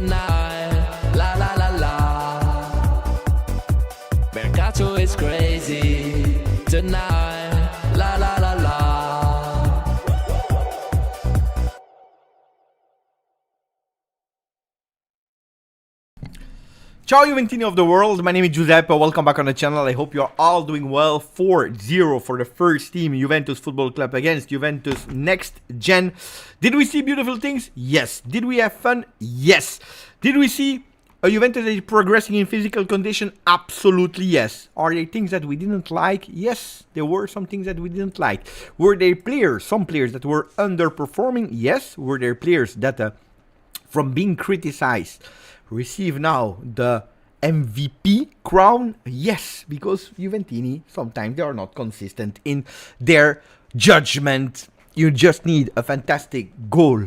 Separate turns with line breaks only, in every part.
tonight. La la la la. Mercato is crazy tonight. La la la la.
Ciao Juventini of the world, my name is Giuseppe, welcome back on the channel. I hope you're all doing well. 4-0 for the first team, Juventus Football Club against Juventus Next Gen. Did we see beautiful things? Yes. Did we have fun? Yes. Did we see a Juventus that is progressing in physical condition? Absolutely yes. Are there things that we didn't like? Yes, there were some things that we didn't like. Were there players, some players that were underperforming? Yes. Were there players that, from being criticized, receive now the MVP crown? Yes, because Juventini, sometimes they are not consistent in their judgment. You just need a fantastic goal,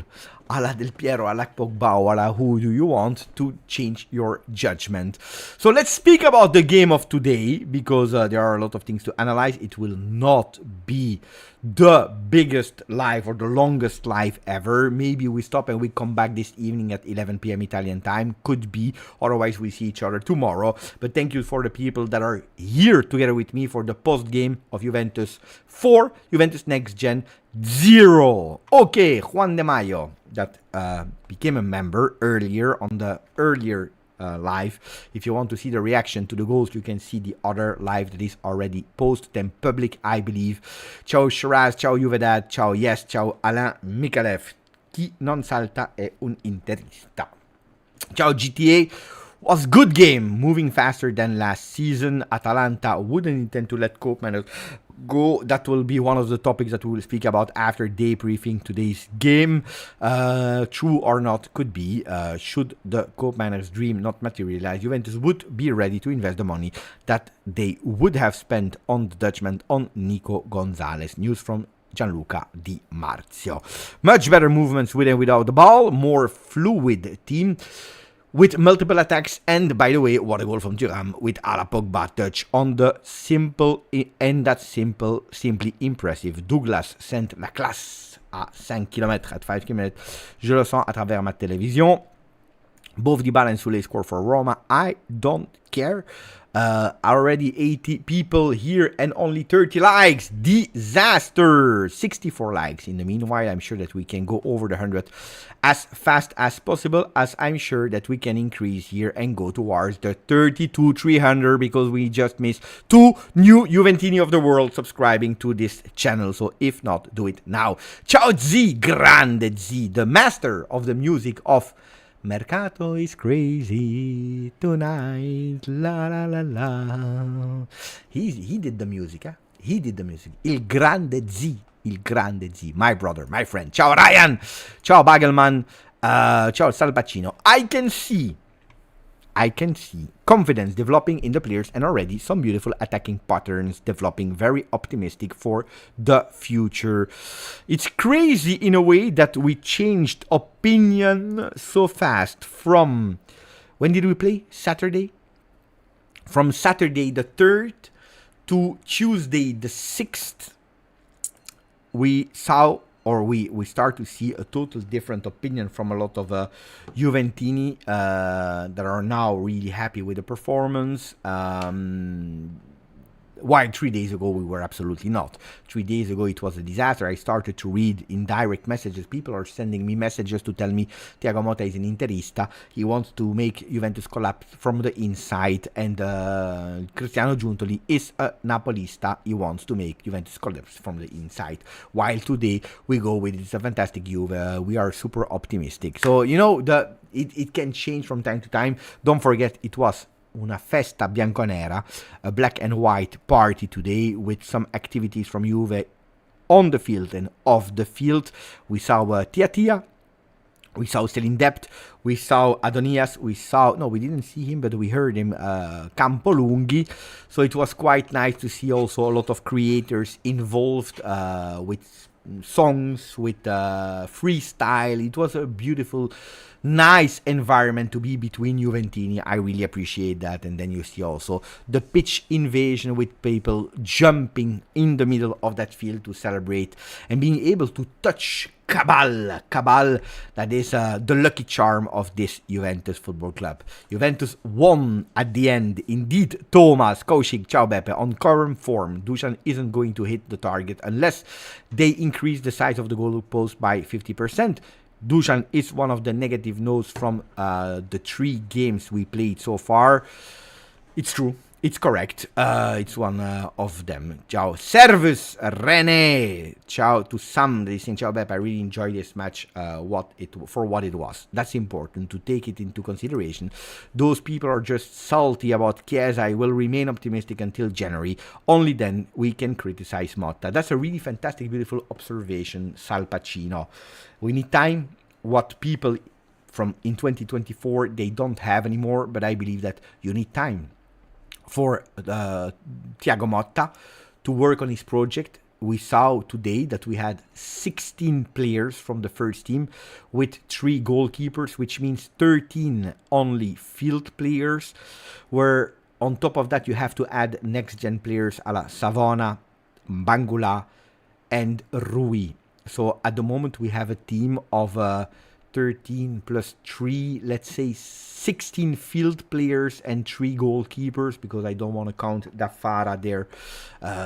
a la Del Piero, a la Pogba, a la who do you want, to change your judgment. So let's speak about the game of today, because there are a lot of things to analyze. It will not be the biggest live or the longest live ever. Maybe we stop and we come back this evening at 11 p.m. Italian time. Could be. Otherwise, we see each other tomorrow. But thank you for the people that are here together with me for the post-game of Juventus 4, Juventus Next Gen 0. Okay, Juan De Mayo, that became a member earlier on the earlier live. If you want to see the reaction to the goals, you can see the other live that is already posted and public, I believe. Ciao Shiraz, ciao Juvedad, ciao Yes, ciao Alain Mikalev. Chi non salta è un interista. Ciao GTA. Was good game, moving faster than last season. Atalanta wouldn't intend to let Koopmeiners go. That will be one of the topics that we will speak about after debriefing today's game. True or not, could be. Should the Koopmeiners dream not materialize, Juventus would be ready to invest the money that they would have spent on the Dutchman on Nico Gonzalez. News from Gianluca Di Marzio. Much better movements with and without the ball. More fluid team with multiple attacks, and by the way, what a goal from Thuram with a la Pogba touch on the simple, and that's simply impressive. Douglas sent la classe à 5 km, at 5 km. Je le sens à travers ma télévision. Both Dybala and Soulé score for Roma. I don't care. Already 80 people here and only 30 likes. Disaster. 64 likes. In the meanwhile, I'm sure that we can go over the 100 as fast as possible, as I'm sure that we can increase here and go towards the 32,300, because we just missed 2 new Juventini of the world subscribing to this channel. So if not, do it now. Ciao Z, grande Z, the master of the music of Mercato is crazy tonight, la la la la. He did the music, eh? He did the music. Il grande Z, my brother, my friend. Ciao Ryan, ciao Bagelman, ciao Salbacino. I can see confidence developing in the players and already some beautiful attacking patterns developing, very optimistic for the future. It's crazy in a way that we changed opinion so fast from, when did we play? Saturday? From Saturday the 3rd to Tuesday the 6th, we saw, or we start to see a total different opinion from a lot of Juventini that are now really happy with the performance. While 3 days ago we were absolutely not. 3 days ago it was a disaster. I started to read in direct messages. People are sending me messages to tell me Thiago Motta is an Interista. He wants to make Juventus collapse from the inside, and Cristiano Giuntoli is a Napolista. He wants to make Juventus collapse from the inside. While today we go with it's a fantastic Juve. We are super optimistic. So you know it can change from time to time. Don't forget it was una festa bianconera, a black and white party today with some activities from Juve on the field and off the field. We saw Tia, we saw Celine Dept, we saw Adonias, we didn't see him, but we heard him, Campolunghi. So it was quite nice to see also a lot of creators involved with songs, with freestyle. It was a beautiful, nice environment to be between Juventini. I really appreciate that. And then you see also the pitch invasion with people jumping in the middle of that field to celebrate and being able to touch cabal. That is the lucky charm of this Juventus Football Club. Juventus won at the end. Indeed, Thomas, Kouchik, Ciao Beppe, on current form, Dusan isn't going to hit the target unless they increase the size of the goal post by 50%. Dusan is one of the negative notes from the 3 games we played so far. It's true. It's correct. It's one of them. Ciao. Servus, René. Ciao to some. They say, Ciao, Beppe. I really enjoyed this match for what it was. That's important to take it into consideration. Those people are just salty about Chiesa. I will remain optimistic until January. Only then we can criticize Motta. That's a really fantastic, beautiful observation, Sal Pacino. We need time. What people from in 2024, they don't have anymore. But I believe that you need time for Thiago Motta to work on his project. We saw today that we had 16 players from the first team with 3 goalkeepers, which means 13 only field players, where on top of that you have to add next gen players a la Savona, Bangula and Rui. So at the moment we have a team of 13 plus 3, let's say 16 field players and 3 goalkeepers, because I don't want to count Dafara there.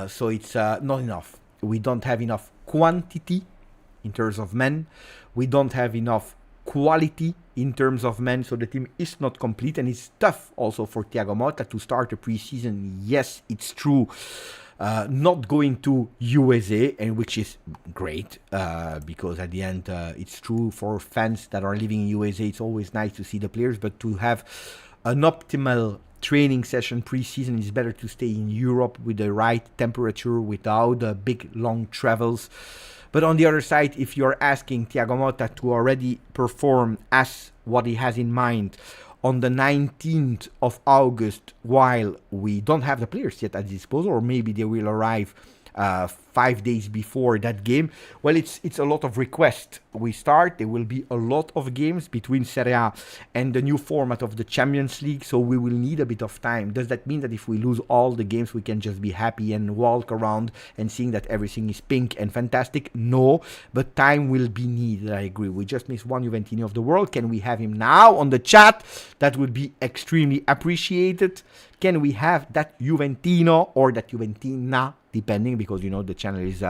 So it's not enough. We don't have enough quantity in terms of men. We don't have enough quality in terms of men. So the team is not complete, and it's tough also for Thiago Motta to start the preseason. Yes, it's true. Not going to USA, and which is great, because at the end it's true for fans that are living in USA. It's always nice to see the players, but to have an optimal training session preseason, is better to stay in Europe with the right temperature, without the big long travels. But on the other side, if you're asking Thiago Motta to already perform as what he has in mind on the 19th of August, while we don't have the players yet at disposal, or maybe they will arrive 5 days before that game, well, it's a lot of requests. There will be a lot of games between Serie A and the new format of the Champions League, so we will need a bit of time. Does that mean that if we lose all the games, we can just be happy and walk around and seeing that everything is pink and fantastic? No, but time will be needed, I agree. We just missed one Juventini of the world. Can we have him now on the chat? That would be extremely appreciated. Can we have that Juventino or that Juventina, depending, because you know the channel is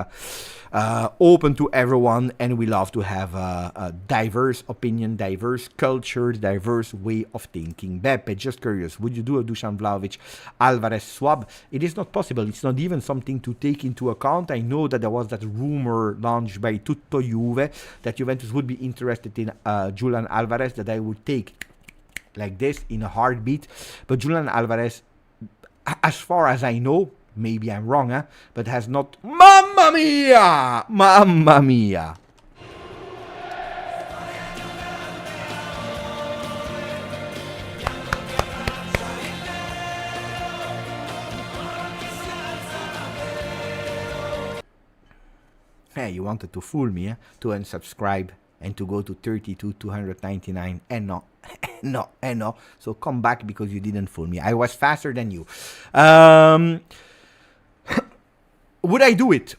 open to everyone, and we love to have a diverse opinion, diverse culture, diverse way of thinking. Beppe, just curious, would you do a Dusan Vlahovic Alvarez swap? It is not possible. It's not even something to take into account. I know that there was that rumor launched by Tutto Juve that Juventus would be interested in Julian Alvarez, that I would take like this in a heartbeat. But Julian Alvarez, as far as I know, maybe I'm wrong, but has not... Mamma mia! Mamma mia! Hey, you wanted to fool me, to unsubscribe and to go to 32,299, and no. No. So come back, because you didn't fool me. I was faster than you. Would I do it?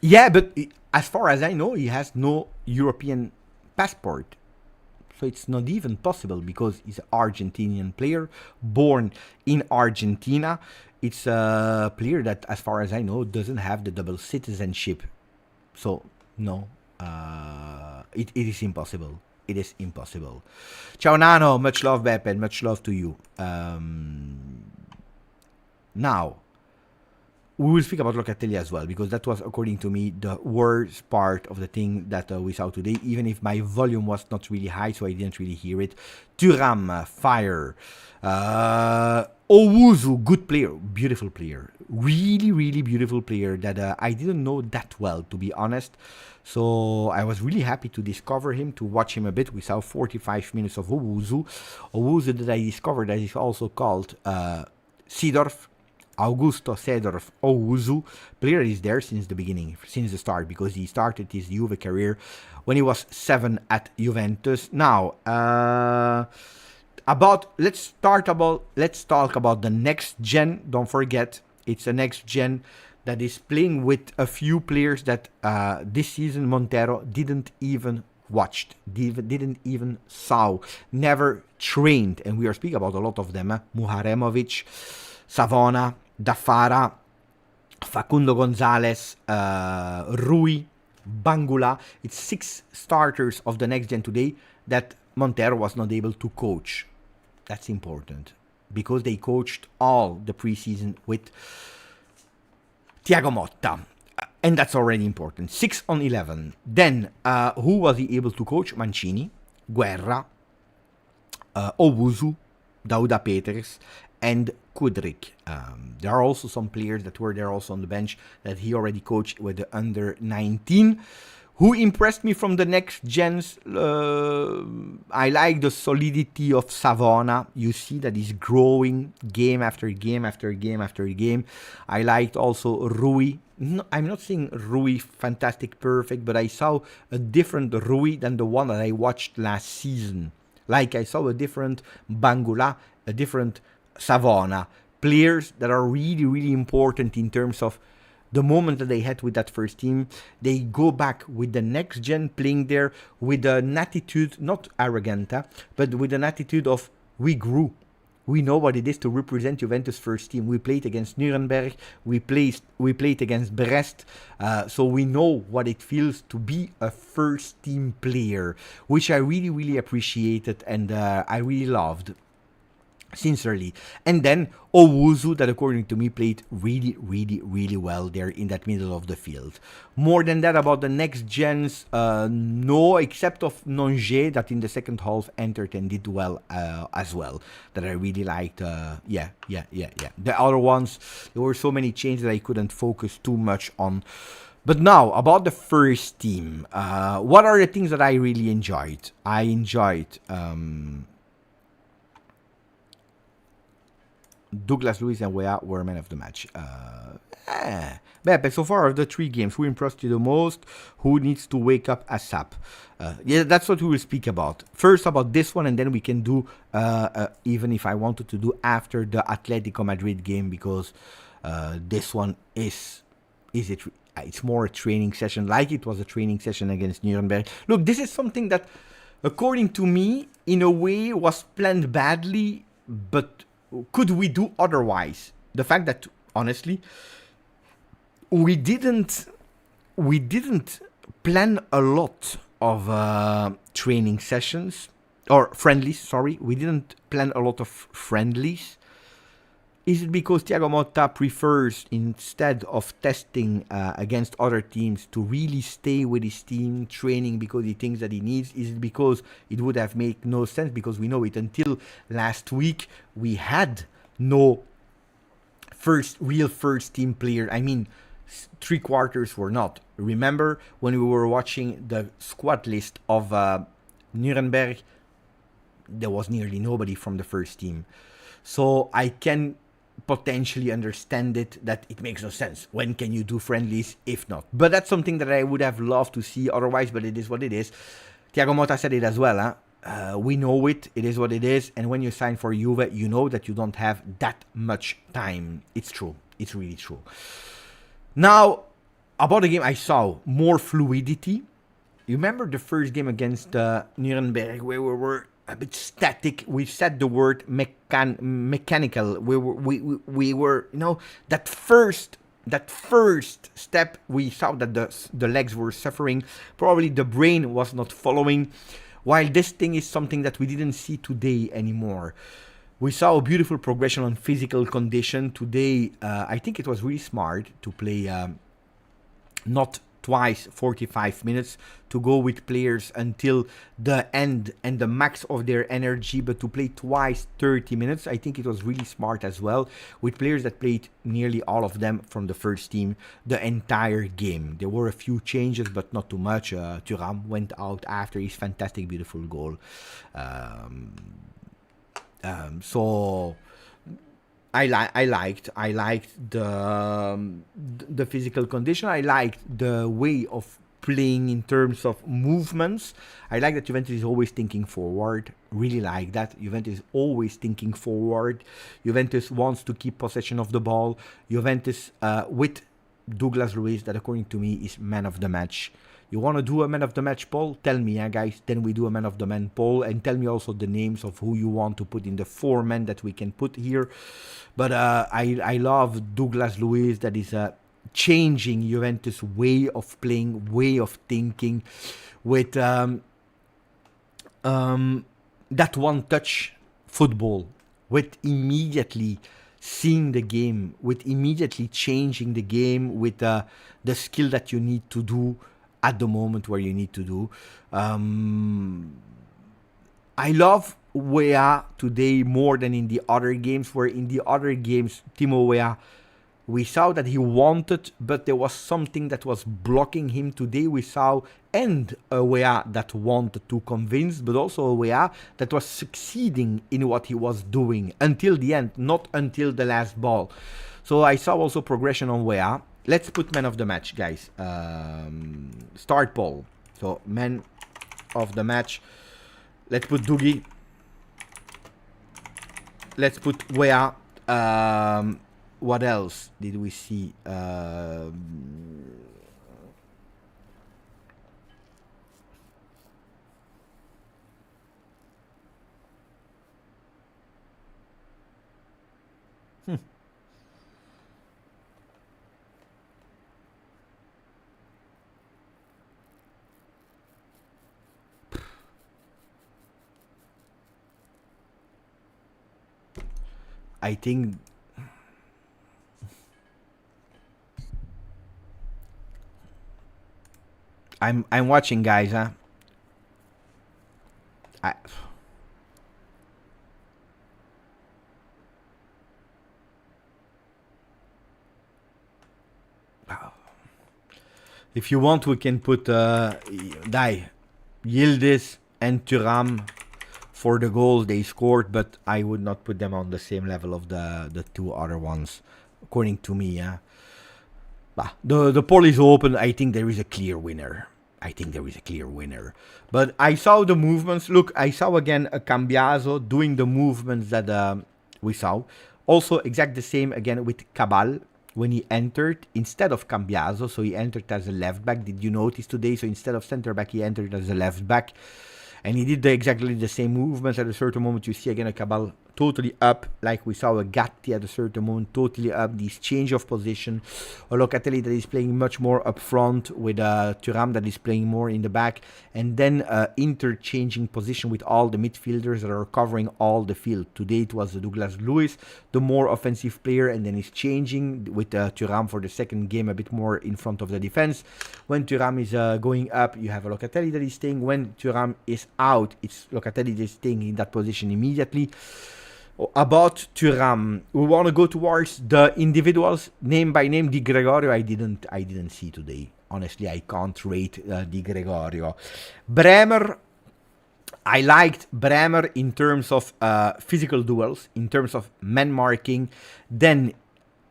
Yeah, but as far as I know, he has no European passport. So it's not even possible, because he's an Argentinian player, born in Argentina. It's a player that, as far as I know, doesn't have the double citizenship. So, no. It is impossible. It is impossible. Ciao Nano, much love Beppe, and much love to you. Now, we will speak about Locatelli as well, because that was, according to me, the worst part of the thing that we saw today, even if my volume was not really high, so I didn't really hear it. Thuram, fire. Owusu, good player, beautiful player. Really, really beautiful player that I didn't know that well, to be honest. So I was really happy to discover him, to watch him a bit. We saw 45 minutes of Owusu. Owusu that I discovered that is also called Seedorf. Augusto Seedorf Owusu. Player is there since the beginning, since the start, because he started his Juve career when he was 7 at Juventus. Now, let's talk about the next gen. Don't forget, it's a next gen that is playing with a few players that this season Montero didn't even watched, didn't even saw, never trained, and we are speaking about a lot of them, Muharemovic, Savona, Dafara, Facundo Gonzalez, Rui, Bangula. It's 6 starters of the Next Gen today that Montero was not able to coach. That's important, because they coached all the preseason with Thiago Motta. And that's already important. 6 on 11. Then, who was he able to coach? Mancini, Guerra, Owusu, Dauda Peters, and Kudryk. There are also some players that were there also on the bench that he already coached with the under 19. Who impressed me from the Next Gens? I like the solidity of Savona. You see that he's growing game after game after game after game. I liked also Rui. No, I'm not saying Rui fantastic, perfect, but I saw a different Rui than the one that I watched last season. Like I saw a different Bangula, a different Savona. Players that are really, really important in terms of the moment that they had with that first team. They go back with the Next Gen playing there with an attitude, not arrogant, but with an attitude of we grew. We know what it is to represent Juventus first team. We played against Nuremberg. We played against Brest. So we know what it feels to be a first team player, which I really, really appreciated and I really loved. Sincerely. And then Owusu, that according to me played really, really, really well there in that middle of the field. More than that about the Next Gens, no, except of Nonge, that in the second half entered and did well as well, that I really liked. Yeah. The other ones, there were so many changes that I couldn't focus too much on. But now, about the first team, what are the things that I really enjoyed? I enjoyed Douglas Luiz and Weah were men of the match. Beppe, so far of the 3 games, who impressed you the most? Who needs to wake up ASAP? Yeah, that's what we will speak about. First about this one, and then we can do, even if I wanted to do after the Atletico Madrid game, because this one it's more a training session, like it was a training session against Nuremberg. Look, this is something that, according to me, in a way, was planned badly, but could we do otherwise? The fact that, honestly, we didn't plan a lot of training sessions, or friendlies, sorry. We didn't plan a lot of friendlies. Is it because Thiago Motta prefers, instead of testing against other teams, to really stay with his team, training because he thinks that he needs? Is it because it would have made no sense? Because we know it, until last week, we had no real first team player. I mean, 3/4 were not. Remember when we were watching the squad list of Nuremberg, there was nearly nobody from the first team. So I can potentially understand it, that it makes no sense. When can you do friendlies if not? But that's something that I would have loved to see otherwise, but it is what it is. Thiago Motta said it as well. We know it is what it is, and when you sign for Juve, you know that you don't have that much time. It's true. It's really true. Now, about the game, I saw more fluidity. You remember the first game against Nuremberg, where we were a bit static. We said the word mechanical. We were, you know, that first step, we saw that the legs were suffering. Probably the brain was not following. While this thing is something that we didn't see today anymore. We saw a beautiful progression on physical condition today. I think it was really smart to play not twice 45 minutes, to go with players until the end and the max of their energy, but to play twice 30 minutes. I think it was really smart as well, with players that played nearly all of them from the first team the entire game. There were a few changes, but not too much. Thuram went out after his fantastic, beautiful goal. So I liked the physical condition. I liked the way of playing in terms of movements. I like that Juventus is always thinking forward. Really like that. Juventus is always thinking forward. Juventus wants to keep possession of the ball. Juventus with Douglas Luiz that according to me is man of the match. You want to do a man of the match poll? Tell me, guys. Then we do a man of the man poll. And tell me also the names of who you want to put in the 4 men that we can put here. But I love Douglas Luiz that is changing Juventus' way of playing, way of thinking with that one-touch football, with immediately seeing the game, with immediately changing the game with the skill that you need to do at the moment where you need to do. I love Weah today more than in the other games, where in the other games, Timo Weah, we saw that he wanted, but there was something that was blocking him. Today we saw a Weah that wanted to convince, but also a Weah that was succeeding in what he was doing until the end, not until the last ball. So I saw also progression on Weah. Let's put man of the match, guys. Start poll. So man of the match. Let's put Dougie. Let's put Weah. What else did we see? I think I'm watching, guys, huh? If you want, we can put Yildiz and Thuram for the goals they scored, but I would not put them on the same level of the 2 other ones, according to me. Yeah. The poll is open. I think there is a clear winner. But I saw the movements. Look, I saw again a Cambiaso doing the movements that we saw. Also, exact the same again with Cabal when he entered instead of Cambiaso. So he entered as a left back. Did you notice today? So instead of center back, he entered as a left back. And he did exactly the same movements. At a certain moment, you see again a Cabal totally up, like we saw a Gatti at a certain moment, totally up. This change of position. A Locatelli that is playing much more up front with Thuram that is playing more in the back. And then interchanging position with all the midfielders that are covering all the field. Today it was Douglas Luiz, the more offensive player, and then he's changing with Thuram for the second game a bit more in front of the defense. When Thuram is going up, you have a Locatelli that is staying. When Thuram is out, it's Locatelli that is staying in that position immediately. About Thuram, we want to go towards the individuals name by name. Di Gregorio, I didn't see today. Honestly, I can't rate Di Gregorio. Bremer, I liked Bremer in terms of physical duels, in terms of man marking. Then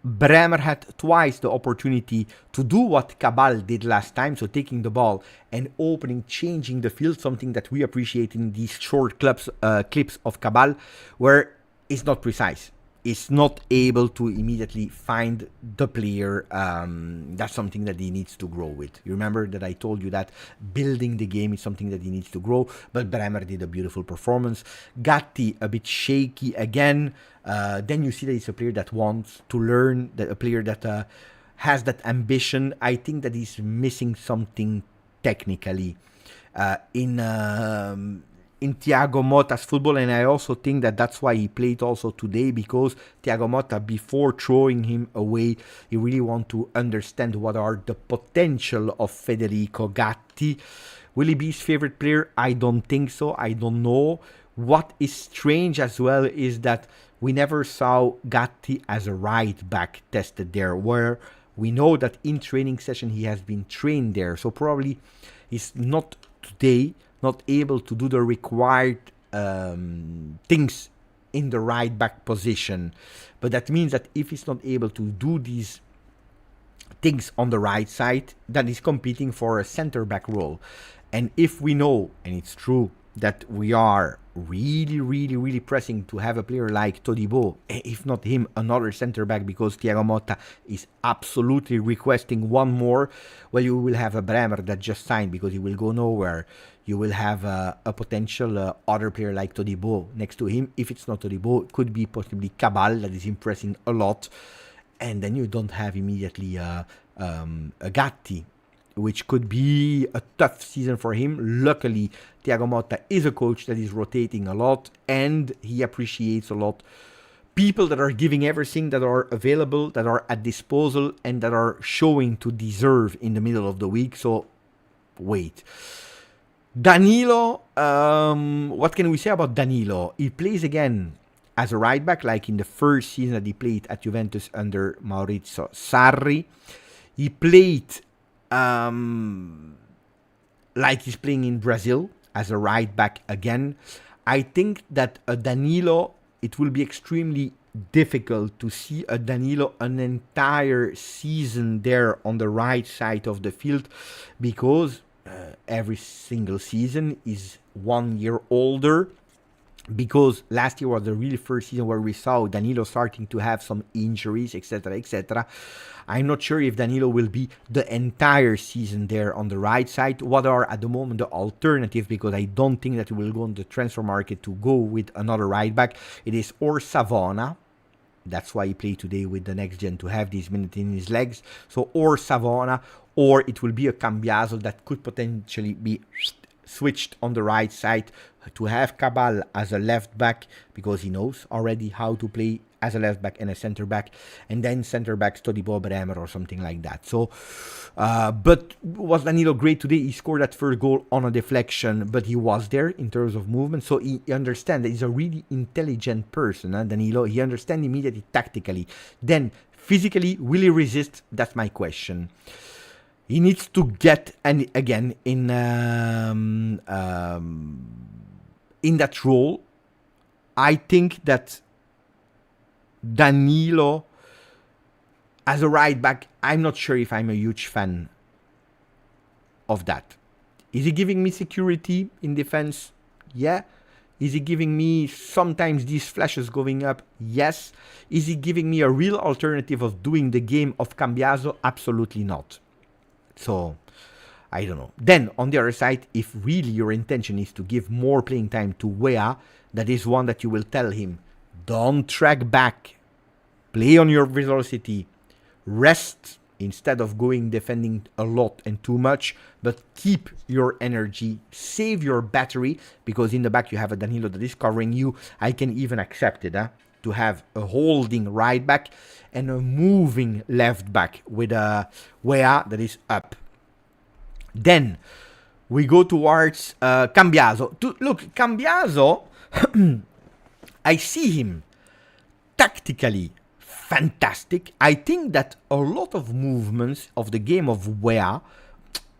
Bremer had twice the opportunity to do what Cabal did last time, so taking the ball and opening, changing the field, something that we appreciate in these short clips of Cabal, where it's not precise. It's not able to immediately find the player. That's something that he needs to grow with. You remember that I told you that building the game is something that he needs to grow, but Bremer did a beautiful performance. Gatti, a bit shaky again. Then you see that he's a player that wants to learn, that a player that has that ambition. I think that he's missing something technically in Thiago Motta's football, and I also think that that's why he played also today, because Thiago Motta, before throwing him away, he really want to understand what are the potential of Federico Gatti. Will he be his favorite player? I don't think so. I don't know. What is strange as well is that we never saw Gatti as a right back tested there, where we know that in training session he has been trained there. So probably he's not today not able to do the required things in the right back position. But that means that if he's not able to do these things on the right side, then he's competing for a center back role. And if we know, and it's true, that we are really pressing to have a player like Todibo, if not him, another center-back, because Thiago Motta is absolutely requesting one more, well, you will have a Bremer that just signed because he will go nowhere. You will have a potential other player like Todibo next to him. If it's not Todibo, it could be possibly Cabal that is impressing a lot. And then you don't have immediately a Gatti, which could be a tough season for him. Luckily, Thiago Motta is a coach that is rotating a lot, and he appreciates a lot people that are giving everything, that are available, that are at disposal, and that are showing to deserve in the middle of the week. So, wait. Danilo, what can we say about Danilo? He plays again as a right back, like in the first season that he played at Juventus under Maurizio Sarri. He played like he's playing in Brazil as a right back again. I think that a Danilo, it will be extremely difficult to see a Danilo an entire season there on the right side of the field, because every single season is 1 year older, because last year was the really first season where we saw Danilo starting to have some injuries, etc., etc. I'm not sure if Danilo will be the entire season there on the right side. What are at the moment the alternatives? Because I don't think that we will go on the transfer market to go with another right back. It is or Savona. That's why he played today with the Next Gen, to have these minutes in his legs. So or Savona, or it will be a Cambiaso that could potentially be switched on the right side, to have Cabal as a left back, because he knows already how to play as a left back and a center back, and then center backs Todibo, Bremer or something like that. So, but was Danilo great today? He scored that first goal on a deflection, but he was there in terms of movement, so he understands that he's a really intelligent person, Danilo. He understands immediately tactically. Then physically, will he resist? That's my question. He needs to get, and again, in that role. I think that Danilo as a right back, I'm not sure if I'm a huge fan of that. Is he giving me security in defense? Yeah. Is he giving me sometimes these flashes going up? Yes. Is he giving me a real alternative of doing the game of Cambiaso? Absolutely not. So, I don't know. Then, on the other side, if really your intention is to give more playing time to Wea, that is one that you will tell him, don't track back, play on your velocity, rest instead of going defending a lot and too much, but keep your energy, save your battery, because in the back you have a Danilo that is covering you. I can even accept it, to have a holding right back and a moving left back with a Wea that is up. Then we go towards Cambiaso. Look, Cambiaso, I see him tactically fantastic. I think that a lot of movements of the game of Thiago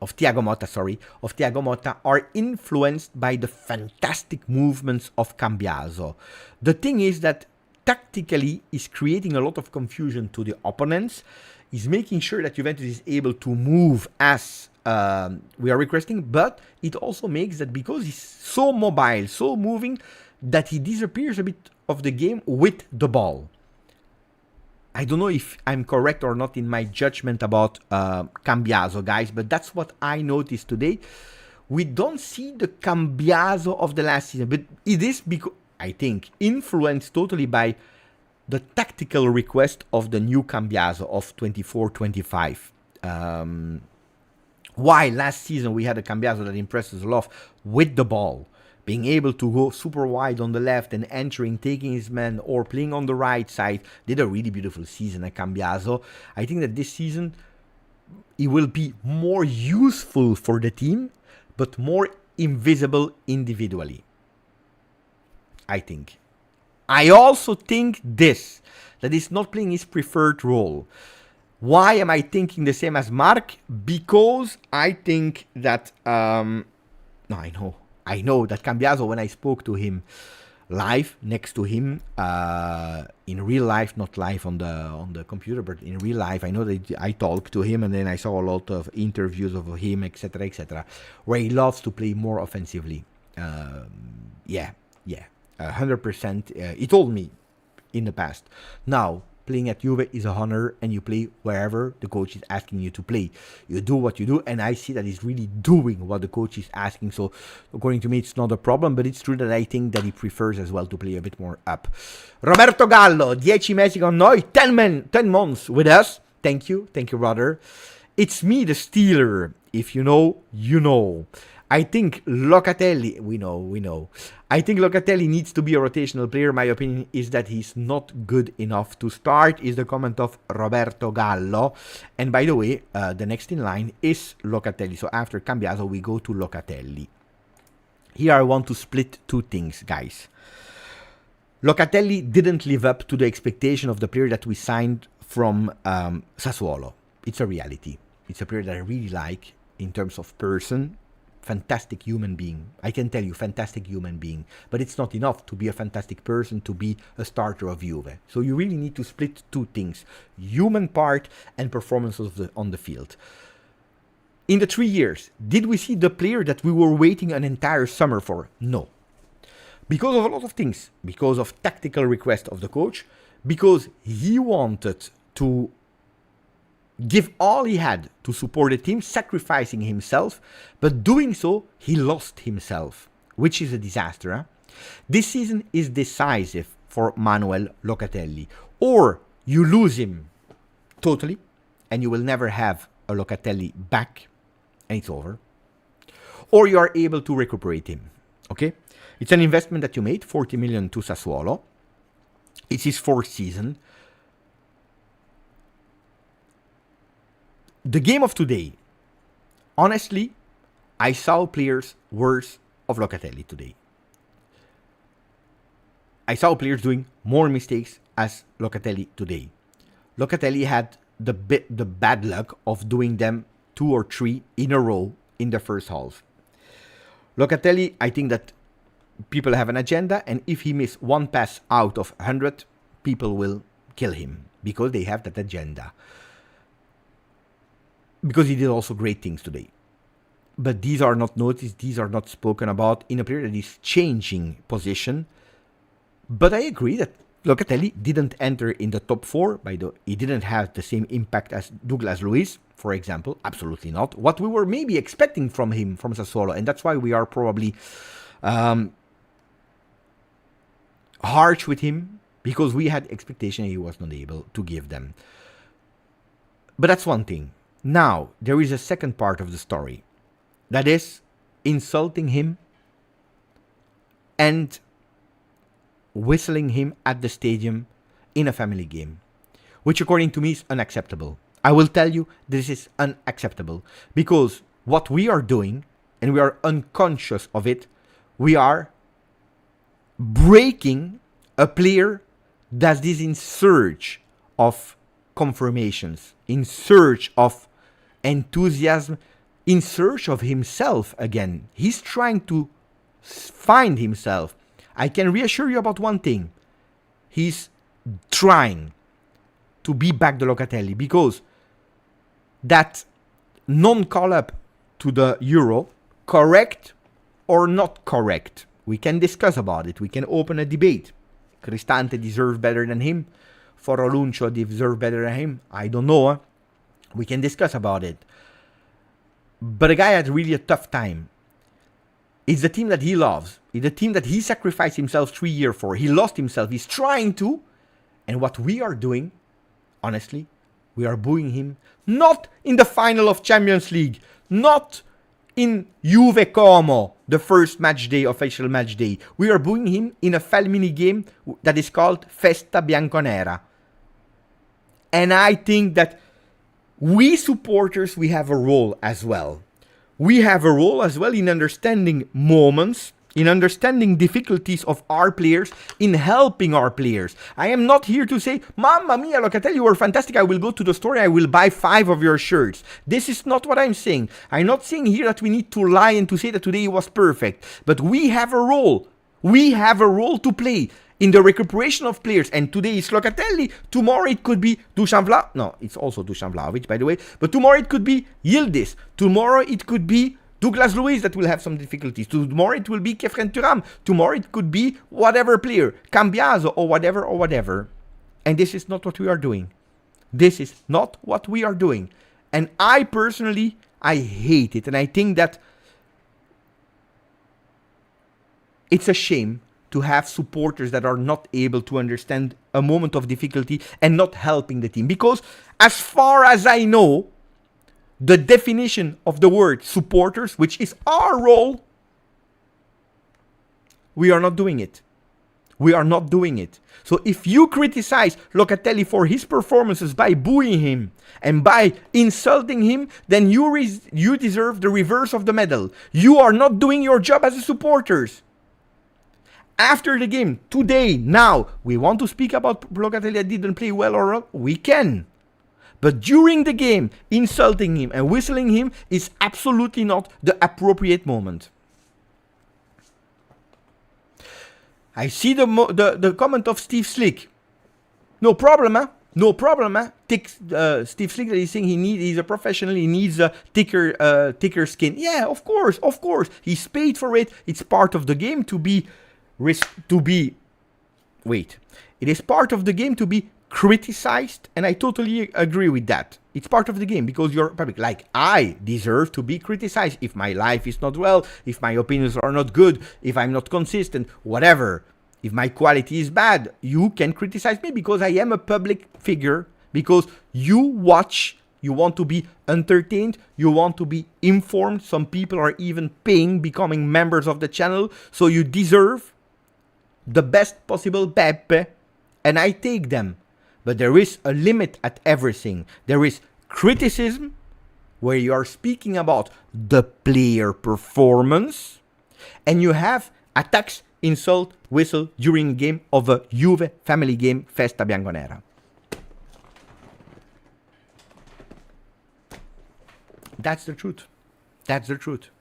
Motta are influenced by the fantastic movements of Cambiaso. The thing is that tactically is creating a lot of confusion to the opponents. He's making sure that Juventus is able to move as we are requesting, but it also makes that because he's so mobile, so moving, that he disappears a bit of the game with the ball. I don't know if I'm correct or not in my judgment about Cambiaso, guys, but that's what I noticed today. We don't see the Cambiaso of the last season, but it is because, I think, influenced totally by the tactical request of the new Cambiaso of 24-25. Why last season we had a Cambiaso that impressed us a lot with the ball, being able to go super wide on the left and entering, taking his man, or playing on the right side. Did a really beautiful season at Cambiaso. I think that this season he will be more useful for the team, but more invisible individually. I think. I also think this, that he's not playing his preferred role. Why am I thinking the same as Mark? Because I think that, I know that Cambiaso, when I spoke to him live, next to him, in real life, not live on the computer, but in real life, I know that I talked to him and then I saw a lot of interviews of him, etc., where he loves to play more offensively. Yeah, 100%. He told me in the past. Now, playing at Juve is a honor, and you play wherever the coach is asking you to play. You do what you do, and I see that he's really doing what the coach is asking. So, according to me, it's not a problem, but it's true that I think that he prefers as well to play a bit more up. Roberto Gallo, 10 mesi con noi, 10 months with us. Thank you, brother. It's me, the Steeler. If you know, you know. I think Locatelli, we know. I think Locatelli needs to be a rotational player. My opinion is that he's not good enough to start, is the comment of Roberto Gallo. And by the way, the next in line is Locatelli. So after Cambiaso, we go to Locatelli. Here I want to split two things, guys. Locatelli didn't live up to the expectation of the player that we signed from Sassuolo. It's a reality. It's a player that I really like in terms of person. Fantastic human being. I can tell you, fantastic human being. But it's not enough to be a fantastic person to be a starter of Juve. So you really need to split two things. Human part and performance on the field. In the 3 years, did we see the player that we were waiting an entire summer for? No. Because of a lot of things. Because of tactical request of the coach. Because he wanted to give all he had to support the team, sacrificing himself, but doing so, he lost himself, which is a disaster. Huh? This season is decisive for Manuel Locatelli. Or you lose him totally, and you will never have a Locatelli back, and it's over. Or you are able to recuperate him. Okay? It's an investment that you made, 40 million to Sassuolo. It's his fourth season. The game of today, honestly, I saw players worse of Locatelli today. I saw players doing more mistakes as Locatelli today. Locatelli had the bad luck of doing them 2 or 3 in a row in the first half. Locatelli, I think that people have an agenda, and if he misses one pass out of 100, people will kill him because they have that agenda. Because he did also great things today. But these are not noticed, these are not spoken about in a player that is changing position. But I agree that Locatelli didn't enter in the top 4. He didn't have the same impact as Douglas Luiz, for example. Absolutely not. What we were maybe expecting from him, from Sassuolo. And that's why we are probably harsh with him. Because we had expectation he was not able to give them. But that's one thing. Now, there is a second part of the story. That is insulting him and whistling him at the stadium in a family game. Which according to me is unacceptable. I will tell you this is unacceptable. Because what we are doing, and we are unconscious of it, we are breaking a player that is in search of confirmations, in search of enthusiasm, in search of himself again. He's trying to find himself. I can reassure you about one thing. He's trying to be back the Locatelli, because that non-call-up to the Euro, correct or not correct, we can discuss about it. We can open a debate. Cristante deserves better than him. Foroluncio deserves better than him. I don't know. Huh? We can discuss about it. But the guy had really a tough time. It's the team that he loves. It's the team that he sacrificed himself 3 years for. He lost himself. He's trying to. And what we are doing, honestly, we are booing him. Not in the final of Champions League. Not in Juve Como, the first match day, official match day. We are booing him in a Felmini game that is called Festa Bianconera. And I think that we supporters, we have a role as well. We have a role as well in understanding moments, in understanding difficulties of our players, in helping our players. I am not here to say, Mamma mia, Locatelli, you were fantastic. I will go to the store and I will buy 5 of your shirts. This is not what I'm saying. I'm not saying here that we need to lie and to say that today he was perfect. But we have a role. We have a role to play in the recuperation of players. And today is Locatelli. Tomorrow it could be Dusan Vlahovic. No, it's also Dusan Vlahovic, by the way. But tomorrow it could be Yildiz. Tomorrow it could be Douglas Luiz that will have some difficulties. Tomorrow it will be Kefren Turam. Tomorrow it could be whatever player, Cambiaso or whatever. And this is not what we are doing. This is not what we are doing. And I personally, I hate it. And I think that it's a shame to have supporters that are not able to understand a moment of difficulty and not helping the team. Because as far as I know, the definition of the word supporters, which is our role, we are not doing it. We are not doing it. So if you criticize Locatelli for his performances by booing him and by insulting him, then you deserve the reverse of the medal. You are not doing your job as a supporters. After the game, today, now, we want to speak about Locatelli that didn't play well or not? We can. But during the game, insulting him and whistling him is absolutely not the appropriate moment. I see the comment of Steve Slick. No problem, huh? No problem, huh? Steve Slick that is saying he's a professional, he needs a thicker skin. Yeah, of course. He's paid for it. It's part of the game It is part of the game to be criticized, and I totally agree with that. It's part of the game because you're public. Like, I deserve to be criticized if my life is not well, if my opinions are not good, if I'm not consistent, whatever. If my quality is bad, you can criticize me because I am a public figure, because you watch, you want to be entertained, you want to be informed. Some people are even paying, becoming members of the channel, so you deserve the best possible Pepe, and I take them. But there is a limit at everything. There is criticism, where you are speaking about the player performance, and you have attacks, insult, whistle during a game of a Juve family game, Festa Bianconera. That's the truth. That's the truth.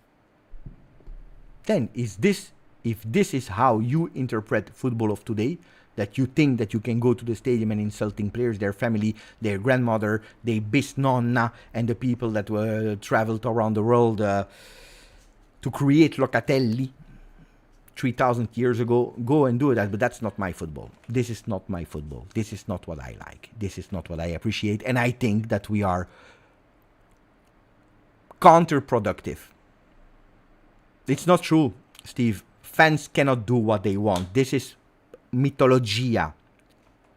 Then, if this is how you interpret football of today, that you think that you can go to the stadium and insulting players, their family, their grandmother, their bisnonna, and the people that traveled around the world to create Locatelli 3,000 years ago, go and do that. But that's not my football. This is not my football. This is not what I like. This is not what I appreciate. And I think that we are counterproductive. It's not true, Steve. Fans cannot do what they want. This is mythologia.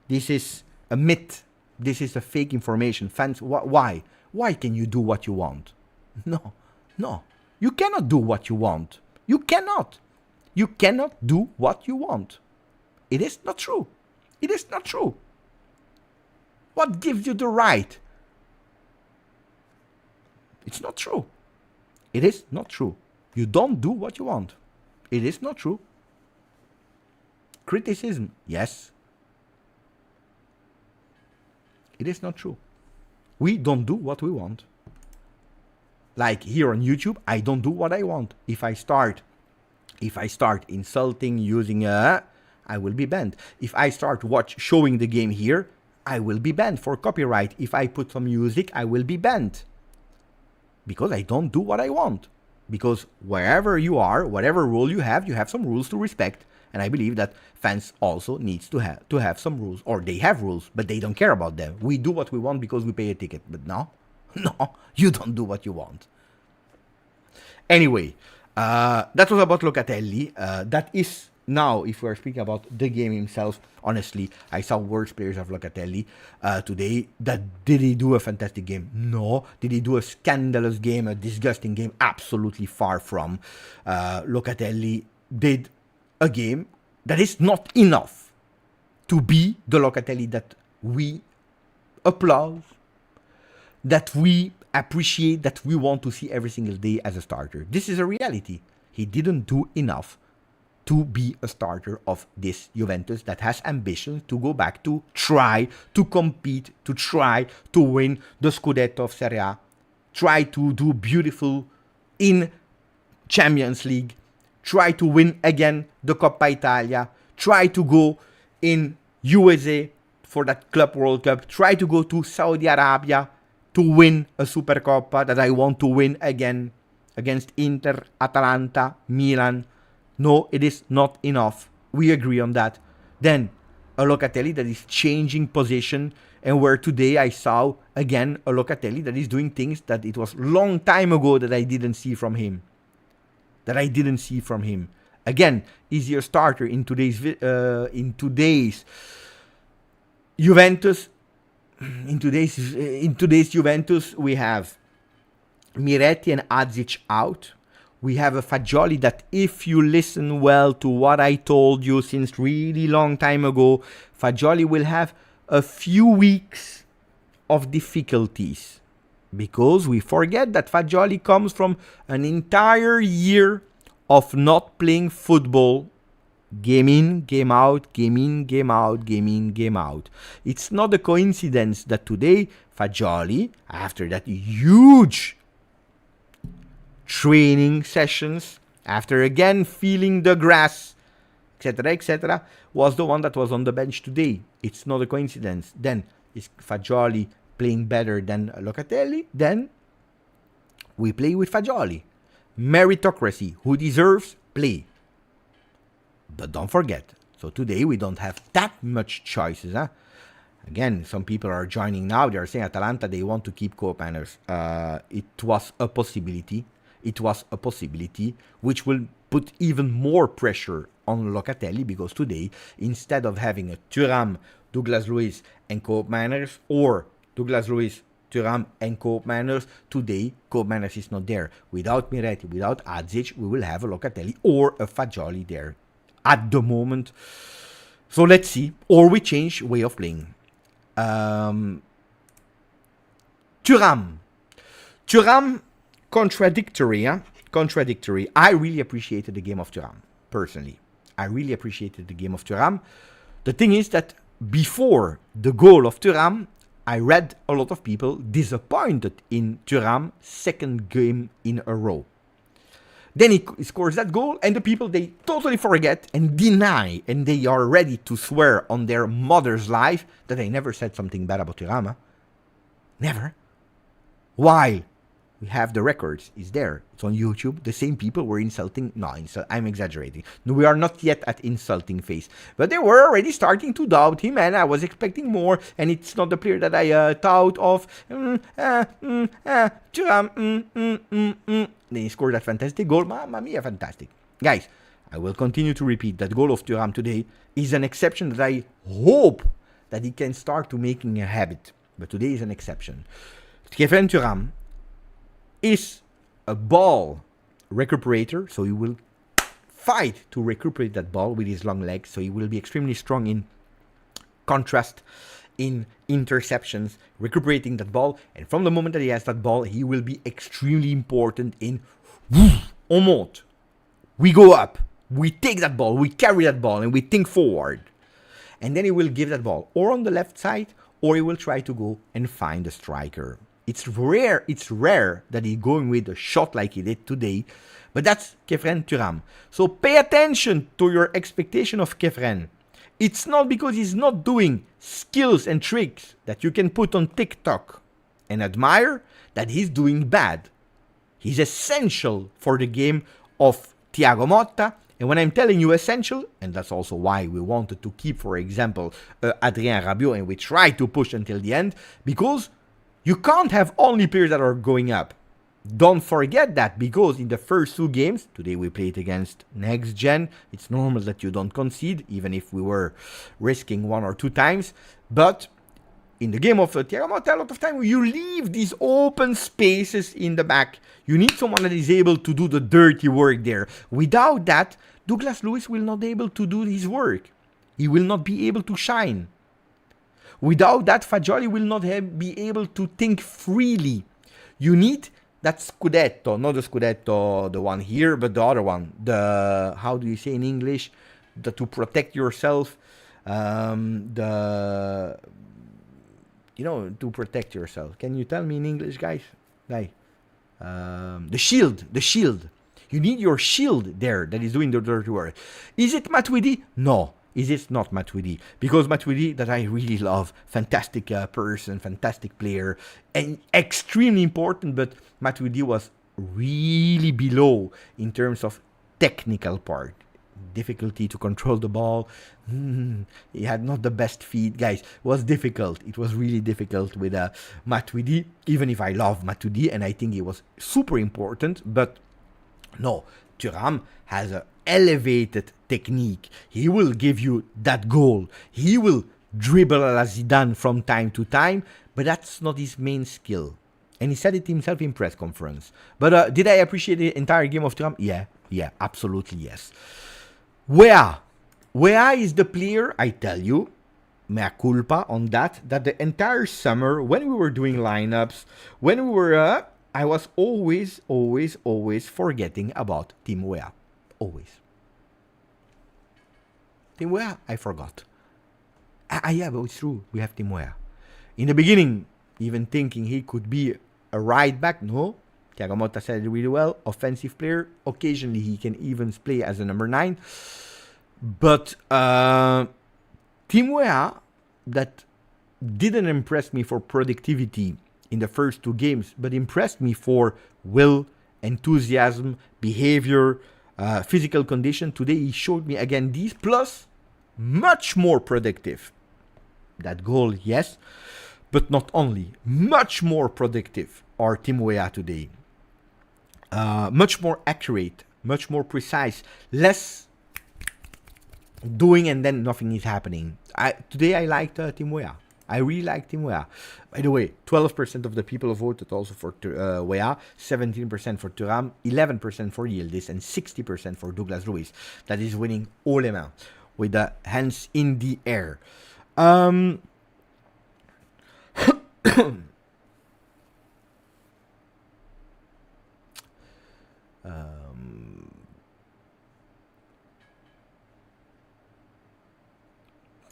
This is a myth. This is a fake information. Fans, why? Why can you do what you want? No. You cannot do what you want. You cannot. You cannot do what you want. It is not true. It is not true. What gives you the right? It's not true. It is not true. You don't do what you want. It is not true. Criticism, yes. It is not true. We don't do what we want. Like here on YouTube, I don't do what I want. If I start insulting, using I will be banned. If I start showing the game here, I will be banned for copyright. If I put some music, I will be banned. Because I don't do what I want. Because wherever you are, whatever rule you have some rules to respect. And I believe that fans also needs to have some rules. Or they have rules, but they don't care about them. We do what we want because we pay a ticket. But no, you don't do what you want. Anyway, that was about Locatelli. That is now, if we are speaking about the game himself, honestly, I saw worse players of Locatelli today. Did he do a fantastic game? No. Did he do a scandalous game, a disgusting game? Absolutely far from. Locatelli did a game that is not enough to be the Locatelli that we applaud, that we appreciate, that we want to see every single day as a starter. This is a reality. He didn't do enough to be a starter of this Juventus that has ambitions to go back to try to compete, to try to win the Scudetto of Serie A, try to do beautiful in Champions League, try to win again the Coppa Italia, try to go in USA for that Club World Cup, try to go to Saudi Arabia to win a Supercoppa that I want to win again. against Inter, Atalanta, Milan. No, it is not enough. We agree on that. Then a Locatelli that is changing position, and where today I saw again a Locatelli that is doing things that it was long time ago that I didn't see from him. Again, is he a starter in today's Juventus? In today's Juventus, we have Miretti and Adzic out. We have a Fagioli that, if you listen well to what I told you since really long time ago, Fagioli will have a few weeks of difficulties, because we forget that Fagioli comes from an entire year of not playing football. Game in, game out, game in, game out, game in, game out. It's not a coincidence that today Fagioli, after that huge training sessions, after again feeling the grass, etc., was the one that was on the bench today. It's not a coincidence. Then is Fagioli playing better than Locatelli? Then we play with Fagioli. Meritocracy. Who deserves, play. But don't forget, so today we don't have that much choices. Again, some people are joining now. They are saying Atalanta, they want to keep Koopmeiners. It was a possibility. Which will put even more pressure on Locatelli, because today, instead of having a Thuram, Douglas Luiz and Koopmeiners, or Douglas Luiz, Thuram and Koopmeiners, today Koopmeiners is not there. Without Miretti, without Adzic, we will have a Locatelli or a Fagioli there at the moment. So let's see. Or we change way of playing. Thuram, contradictory. I really appreciated the game of Thuram, personally. The thing is that before the goal of Thuram, I read a lot of people disappointed in Thuram's second game in a row. Then he scores that goal, and the people, they totally forget and deny, and they are ready to swear on their mother's life that I never said something bad about Thuram. Never. While we have the records, it's there. It's on YouTube. The same people were insulting. No, I'm exaggerating. No, we are not yet at insulting phase. But they were already starting to doubt him, and I was expecting more. And it's not the player that I thought of. Then he scored that fantastic goal. Mamma mia, fantastic. Guys, I will continue to repeat that goal of Thuram today is an exception that I hope that he can start to making a habit. But today is an exception. Kevin Thuram is a ball recuperator, so he will fight to recuperate that ball with his long legs, so he will be extremely strong in contrast, in interceptions, recuperating that ball, and from the moment that he has that ball, he will be extremely important in on monte. We go up, we take that ball, we carry that ball, and we think forward. And then he will give that ball or on the left side, or he will try to go and find a striker. It's rare that he's going with a shot like he did today, but that's Kefren Thuram. So pay attention to your expectation of Kefren. It's not because he's not doing skills and tricks that you can put on TikTok and admire that he's doing bad. He's essential for the game of Thiago Motta. And when I'm telling you essential, and that's also why we wanted to keep, for example, Adrien Rabiot, and we tried to push until the end, because you can't have only players that are going up. Don't forget that, because in the first two games, today we played against Next Gen, it's normal that you don't concede, even if we were risking one or two times. But in the game of Thiago Motta, a lot of time you leave these open spaces in the back. You need someone that is able to do the dirty work there. Without that, Douglas Luiz will not be able to do his work. He will not be able to shine. Without that, Fagioli will not be able to think freely. You need that Scudetto, not the Scudetto, the one here, but the other one. The, how do you say in English? To protect yourself. To protect yourself. Can you tell me in English, guys? The shield. You need your shield there that is doing the dirty work. Is it Matuidi? No. Is it not Matuidi? Because Matuidi, that I really love, fantastic person, fantastic player, and extremely important, but Matuidi was really below in terms of technical part. Difficulty to control the ball. He had not the best feet, guys. It was difficult. It was really difficult with Matuidi, even if I love Matuidi and I think he was super important. But no, Thuram has an elevated technique. He will give you that goal. He will dribble a la Zidane from time to time, but that's not his main skill. And he said it himself in press conference. But did I appreciate the entire game of Thuram? Yeah, absolutely yes. Where is the player, I tell you, mea culpa on that the entire summer, when we were doing lineups, when we were, I was always forgetting about Tim Weah. Always. Tim Weah, I forgot. Yeah, but it's true, we have Tim Weah. In the beginning, even thinking he could be a right back, no. Thiago Motta said it really well. Offensive player. Occasionally, he can even play as a number 9. But Tim Weah, that didn't impress me for productivity in the first 2 games, but impressed me for will, enthusiasm, behavior, physical condition. Today, he showed me again these, plus much more productive. That goal, yes, but not only. Much more productive are Tim Weah today. Much more accurate, much more precise, less doing and then nothing is happening. Today I liked Tim Weah. I really liked Tim Weah. By the way, 12% of the people voted also for Weah, 17% for Thuram, 11% for Yildiz, and 60% for Douglas Luiz. That is winning haut les mains with the hands in the air.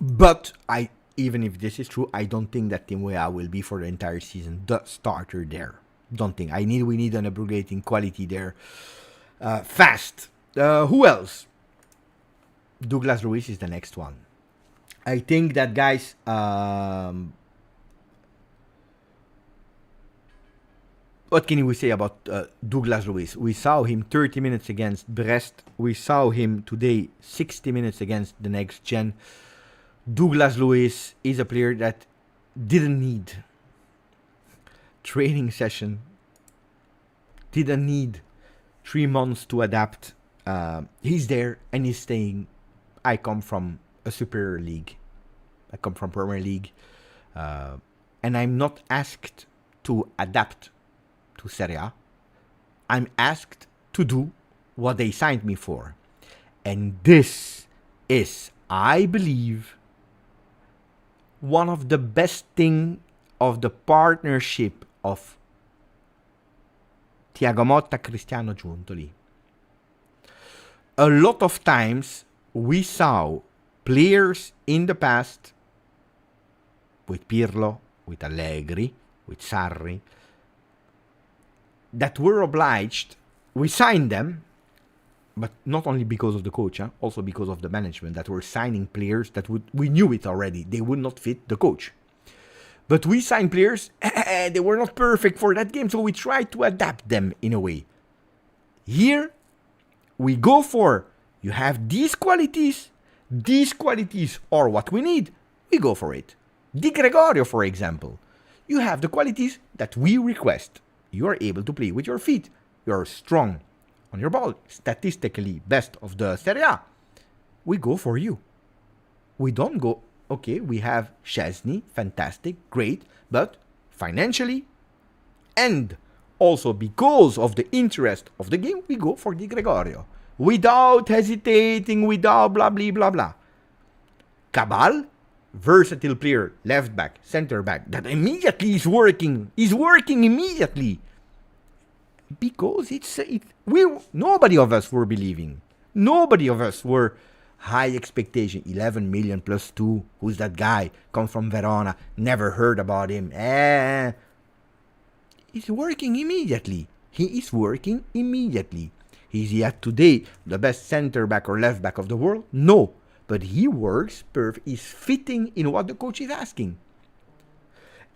But even if this is true, I don't think that Tim Weah will be for the entire season the starter there. Don't think. We need an upgrading quality there. Fast. Who else? Douglas Luiz is the next one. I think that, guys, what can we say about Douglas Luiz? We saw him 30 minutes against Brest. We saw him today 60 minutes against the Next Gen. Douglas Luiz is a player that didn't need training session, didn't need 3 months to adapt. He's there and he's staying. I come from a superior league. I come from Premier League. And I'm not asked to adapt to Serie A. I'm asked to do what they signed me for. And this is, I believe, one of the best thing of the partnership of Thiago Motta, Cristiano Giuntoli. A lot of times we saw players in the past with Pirlo, with Allegri, with Sarri, that were obliged, we signed them, but not only because of the coach, also because of the management, that were signing players that we knew it already, they would not fit the coach. But we signed players, they were not perfect for that game, so we tried to adapt them in a way. Here, we go for, you have these qualities are what we need, we go for it. Di Gregorio, for example, you have the qualities that we request. You are able to play with your feet, you are strong on your ball, statistically best of the Serie A. We go for you. We don't go, okay, we have Szczesny, fantastic, great, but financially and also because of the interest of the game, we go for Di Gregorio. Without hesitating, without blah, blah, blah, blah. Cabal, versatile player, left back, center back, that immediately is working. Is working immediately. Because nobody of us were believing. Nobody of us were high expectation. 11 million plus 2. Who's that guy? Comes from Verona. Never heard about him. He's working immediately. He is working immediately. Is he at today the best center back or left back of the world? No. But he works perfect. He's fitting in what the coach is asking.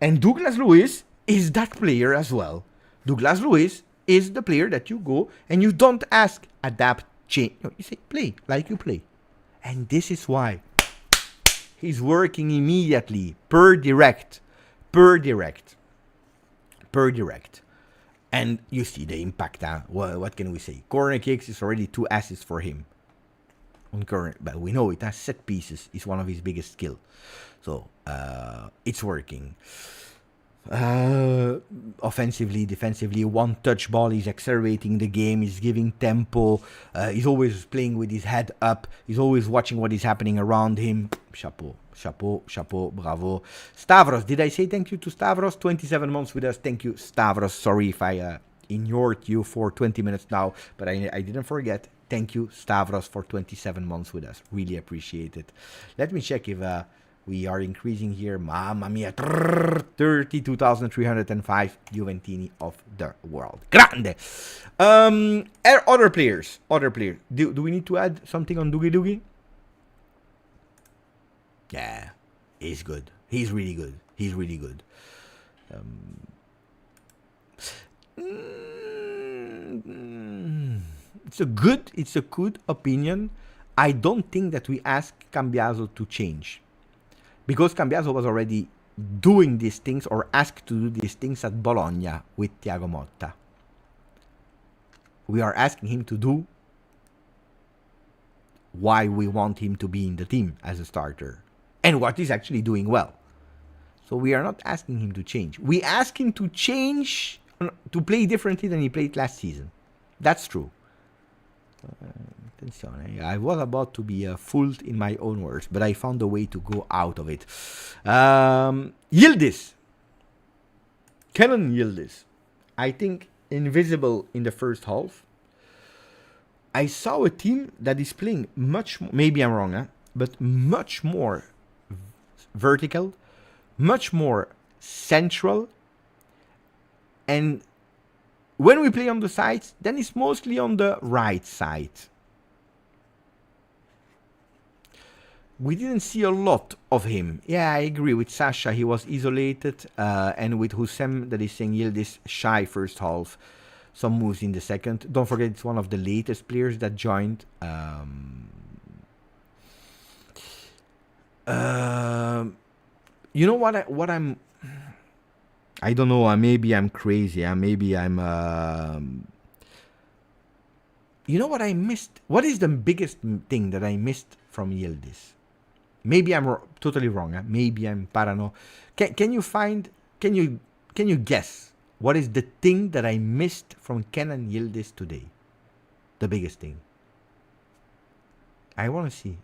And Douglas Luiz is that player as well. Douglas Luiz is the player that you go and you don't ask, adapt, change. No, you say, play like you play. And this is why he's working immediately, per direct. And you see the impact. What can we say? Corner kicks is already 2 assists for him. On corner, but we know it has set pieces is one of his biggest skills. So it's working. Offensively, defensively, one touch ball. He's accelerating the game. He's giving tempo. He's always playing with his head up. He's always watching what is happening around him. Chapeau, bravo. Stavros, did I say thank you to Stavros? 27 months with us. Thank you, Stavros. Sorry if I ignored you for 20 minutes now, but I didn't forget. Thank you, Stavros, for 27 months with us. Really appreciate it. Let me check if we are increasing here. Mamma mia. 32,305 Juventini of the world. Grande. Other players. Do we need to add something on Dougie Dougie? Yeah, he's good. He's really good. It's a good opinion. I don't think that we ask Cambiaso to change, because Cambiaso was already doing these things or asked to do these things at Bologna with Thiago Motta. We are asking him to do why we want him to be in the team as a starter and what he's actually doing well. So we are not asking him to change. We ask him to change, to play differently than he played last season. That's true. I was about to be fooled in my own words, but I found a way to go out of it. Yildiz. Kenan Yildiz. I think invisible in the first half. I saw a team that is playing much more, maybe I'm wrong, but much more vertical, much more central, and when we play on the sides, then it's mostly on the right side. We didn't see a lot of him. Yeah, I agree with Sasha. He was isolated. And with Hussein, that is saying Yildiz shy first half. Some moves in the second. Don't forget, it's one of the latest players that joined. You know what I'm... I don't know, maybe I'm crazy, maybe I'm... You know what I missed? What is the biggest thing that I missed from Yildiz? Maybe I'm totally wrong, maybe I'm parano. Can you guess what is the thing that I missed from Kenan Yildiz today? The biggest thing. I want to see.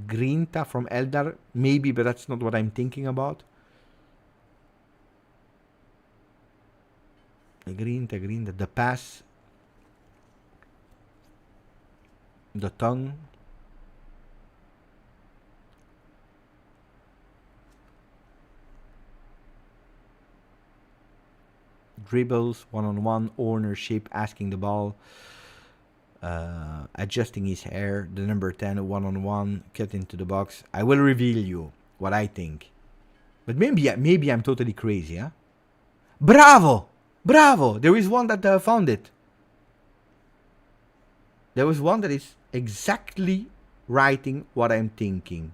Grinta from Eldar, maybe, but that's not what I'm thinking about. Grinta, the pass, the tongue. Dribbles, one-on-one, ownership, asking the ball, adjusting his hair, the number 10, one-on-one, cut into the box. I will reveal you what I think. But maybe I'm totally crazy, huh? Bravo! There is one that found it. There was one that is exactly writing what I'm thinking.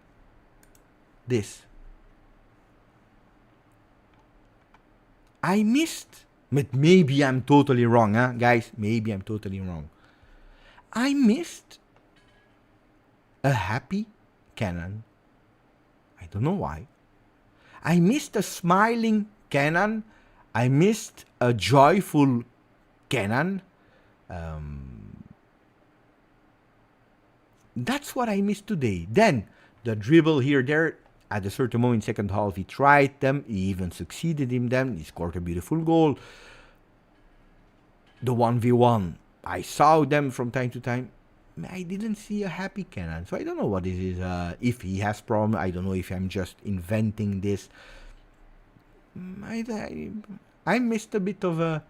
This. I missed. But maybe I'm totally wrong, huh? Guys, maybe I'm totally wrong. I missed a happy Kenan. I don't know why. I missed a smiling Kenan. I missed a joyful Kenan. That's what I missed today. Then, the dribble here, there, at a certain moment in second half, he tried them. He even succeeded in them. He scored a beautiful goal. The 1v1, I saw them from time to time. I didn't see a happy Kenan. So I don't know what this is. If he has problem, I don't know if I'm just inventing this. I missed a bit of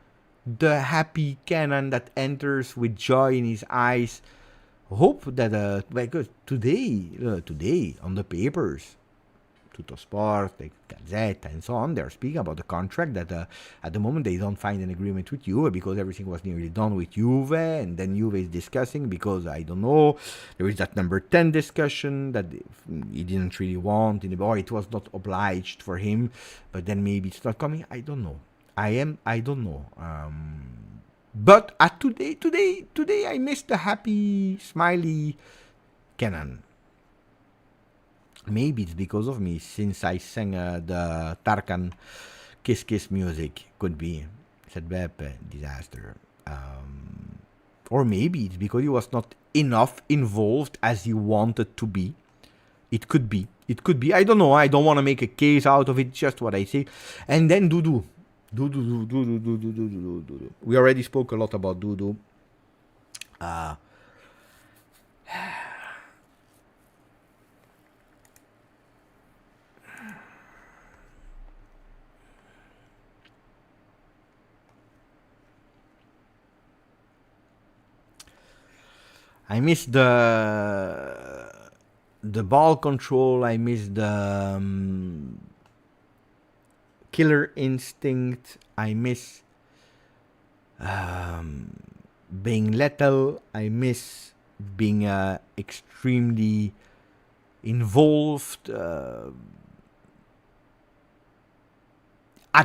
the happy Kenan that enters with joy in his eyes. Hope that because today on the papers, Tuttosport, the Gazzetta, and so on, they're speaking about the contract that at the moment they don't find an agreement with Juve because everything was nearly done with Juve, and then Juve is discussing because, I don't know, there is that number 10 discussion that he didn't really want, or it was not obliged for him, but then maybe it's not coming. I don't know. I don't know. But at today I missed the happy, smiley Kenan. Maybe it's because of me, since I sang the Tarkan Kiss Kiss music. Could be. Said Beppe, disaster. Or maybe it's because he was not enough involved as he wanted to be. It could be. It could be. I don't know. I don't want to make a case out of it, just what I say. And then Dudu. We already spoke a lot about Dudu. I miss the ball control. I miss the killer instinct. I miss being lethal. I miss being extremely involved at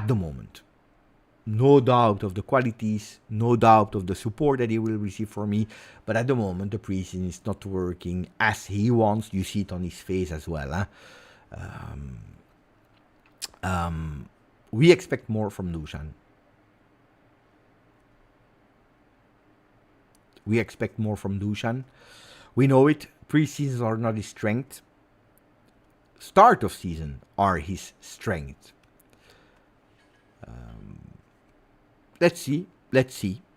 the moment. No doubt of the qualities, no doubt of the support that he will receive from me, but at the moment the preseason is not working as he wants. You see it on his face as well. We expect more from Dusan. We expect more from Dusan. We know it. Preseasons are not his strength. Start of season are his strength. Let's see.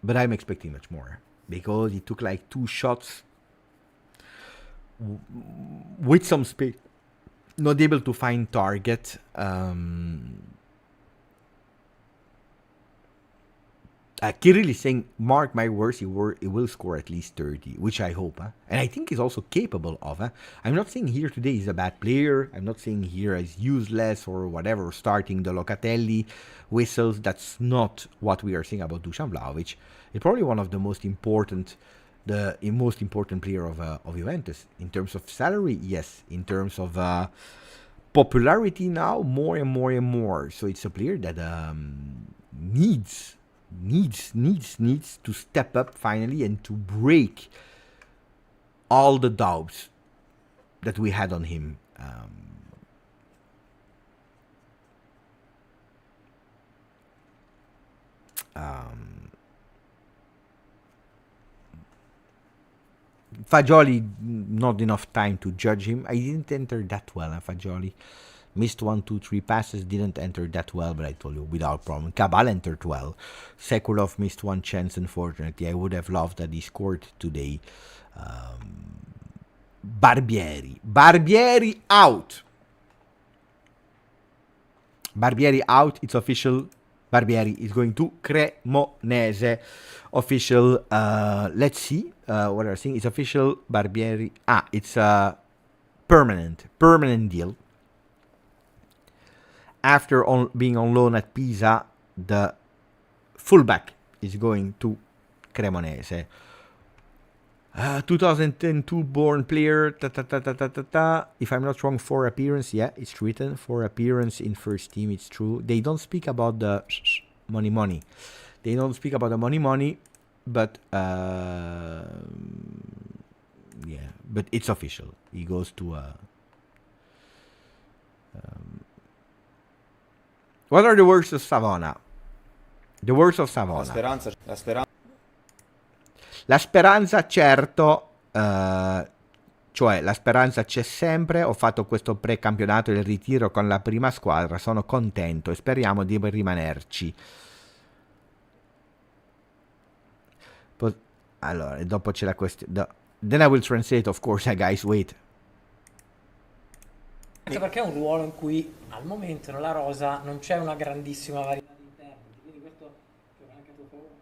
But I'm expecting much more because he took like 2 shots with some space, not able to find target. Kirill is saying, mark my words, he will score at least 30, which I hope. And I think he's also capable of. I'm not saying here today he's a bad player. I'm not saying here he's useless or whatever, starting the Locatelli whistles. That's not what we are saying about Dusan Vlahovic. He's probably one of the most important player of Juventus. In terms of salary, yes. In terms of popularity now, more and more. So it's a player that needs to step up finally and to break all the doubts that we had on him. Fagioli, not enough time to judge him. I didn't enter that well, Fagioli. Missed 1, 2, 3 passes, didn't enter that well, but I told you, without problem. Cabal entered well. Sekulov missed 1 chance, unfortunately. I would have loved that he scored today. Barbieri out. Barbieri out, it's official. Barbieri is going to Cremonese. Official, let's see what I'm saying. It's official, Barbieri. It's a permanent deal. After being on loan at Pisa, the fullback is going to Cremonese. 2002 born player. If I'm not wrong, 4 appearance. Yeah, it's written 4 appearance in first team. It's true. They don't speak about the money. They don't speak about the money. But yeah, but it's official. He goes to what are the words of Savona? The words of Savona. La speranza certo, cioè la speranza c'è sempre. Ho fatto questo precampionato e il ritiro con la prima squadra, sono contento e speriamo di rimanerci. Allora, e dopo c'è la questione. Then I will translate, of course, guys, wait.
Anche perché è un ruolo in cui al momento nella rosa non c'è una grandissima varietà di interpreti, quindi questo gioca anche a tuo favore?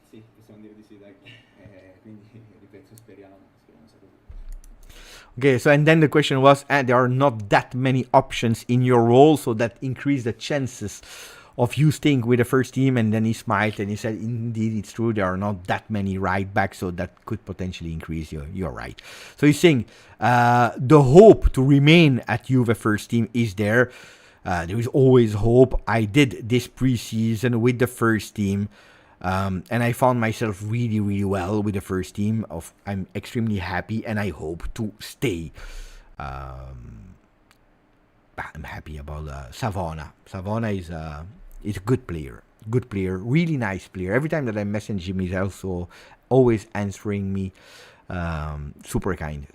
Sì, possiamo dire di sì, dai. Quindi ripeto, speriamo sia così.
Okay, so and then the question was, there are not that many options in your role, so that increase the chances of you staying with the first team. And then he smiled and he said, indeed, it's true, there are not that many right backs, so that could potentially increase your right. So he's saying the hope to remain at Juve first team is there. There is always hope. I did this preseason with the first team. And I found myself really, really well with the first team. I'm extremely happy, and I hope to stay. I'm happy about Savona. Savona is a good player, really nice player. Every time that I message him, he's also always answering me. Super kind.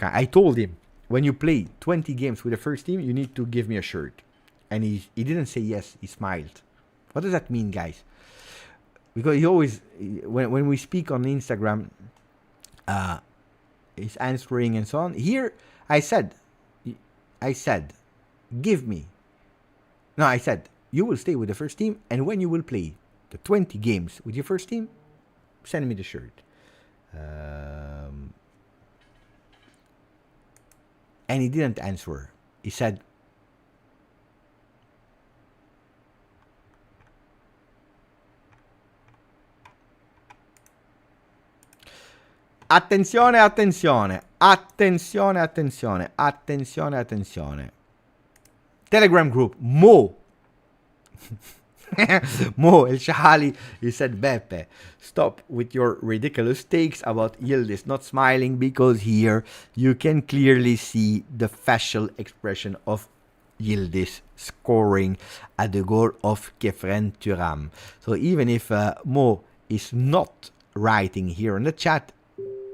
I told him, when you play 20 games with the first team, you need to give me a shirt. And he didn't say yes. He smiled. What does that mean, guys? Because he always, when we speak on Instagram, he's answering and so on. Here, I said, give me. No, I said, you will stay with the first team, and when you will play the 20 games with your first team, send me the shirt. And he didn't answer. He said, attenzione. Telegram group, Mo. Mo El Shahali, he said, Beppe, stop with your ridiculous takes about Yildiz not smiling, because here you can clearly see the facial expression of Yildiz scoring at the goal of Kefren Turam. So even if Mo is not writing here in the chat,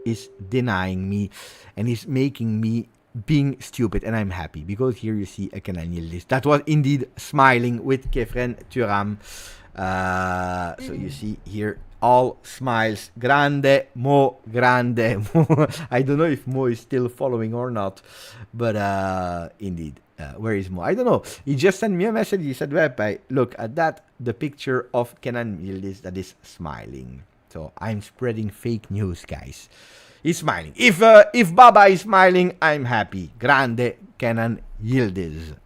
is denying me and is making me being stupid, and I'm happy because here you see a Kenan Yildiz that was indeed smiling with Kefren Turam. So you see here all smiles. Grande Mo. I don't know if Mo is still following or not, but indeed, where is Mo? I don't know. He just sent me a message. He said, look at that, the picture of Kenan Yildiz that is smiling. So I'm spreading fake news, guys. He's smiling. If Baba is smiling, I'm happy. Grande Kenan Yildiz.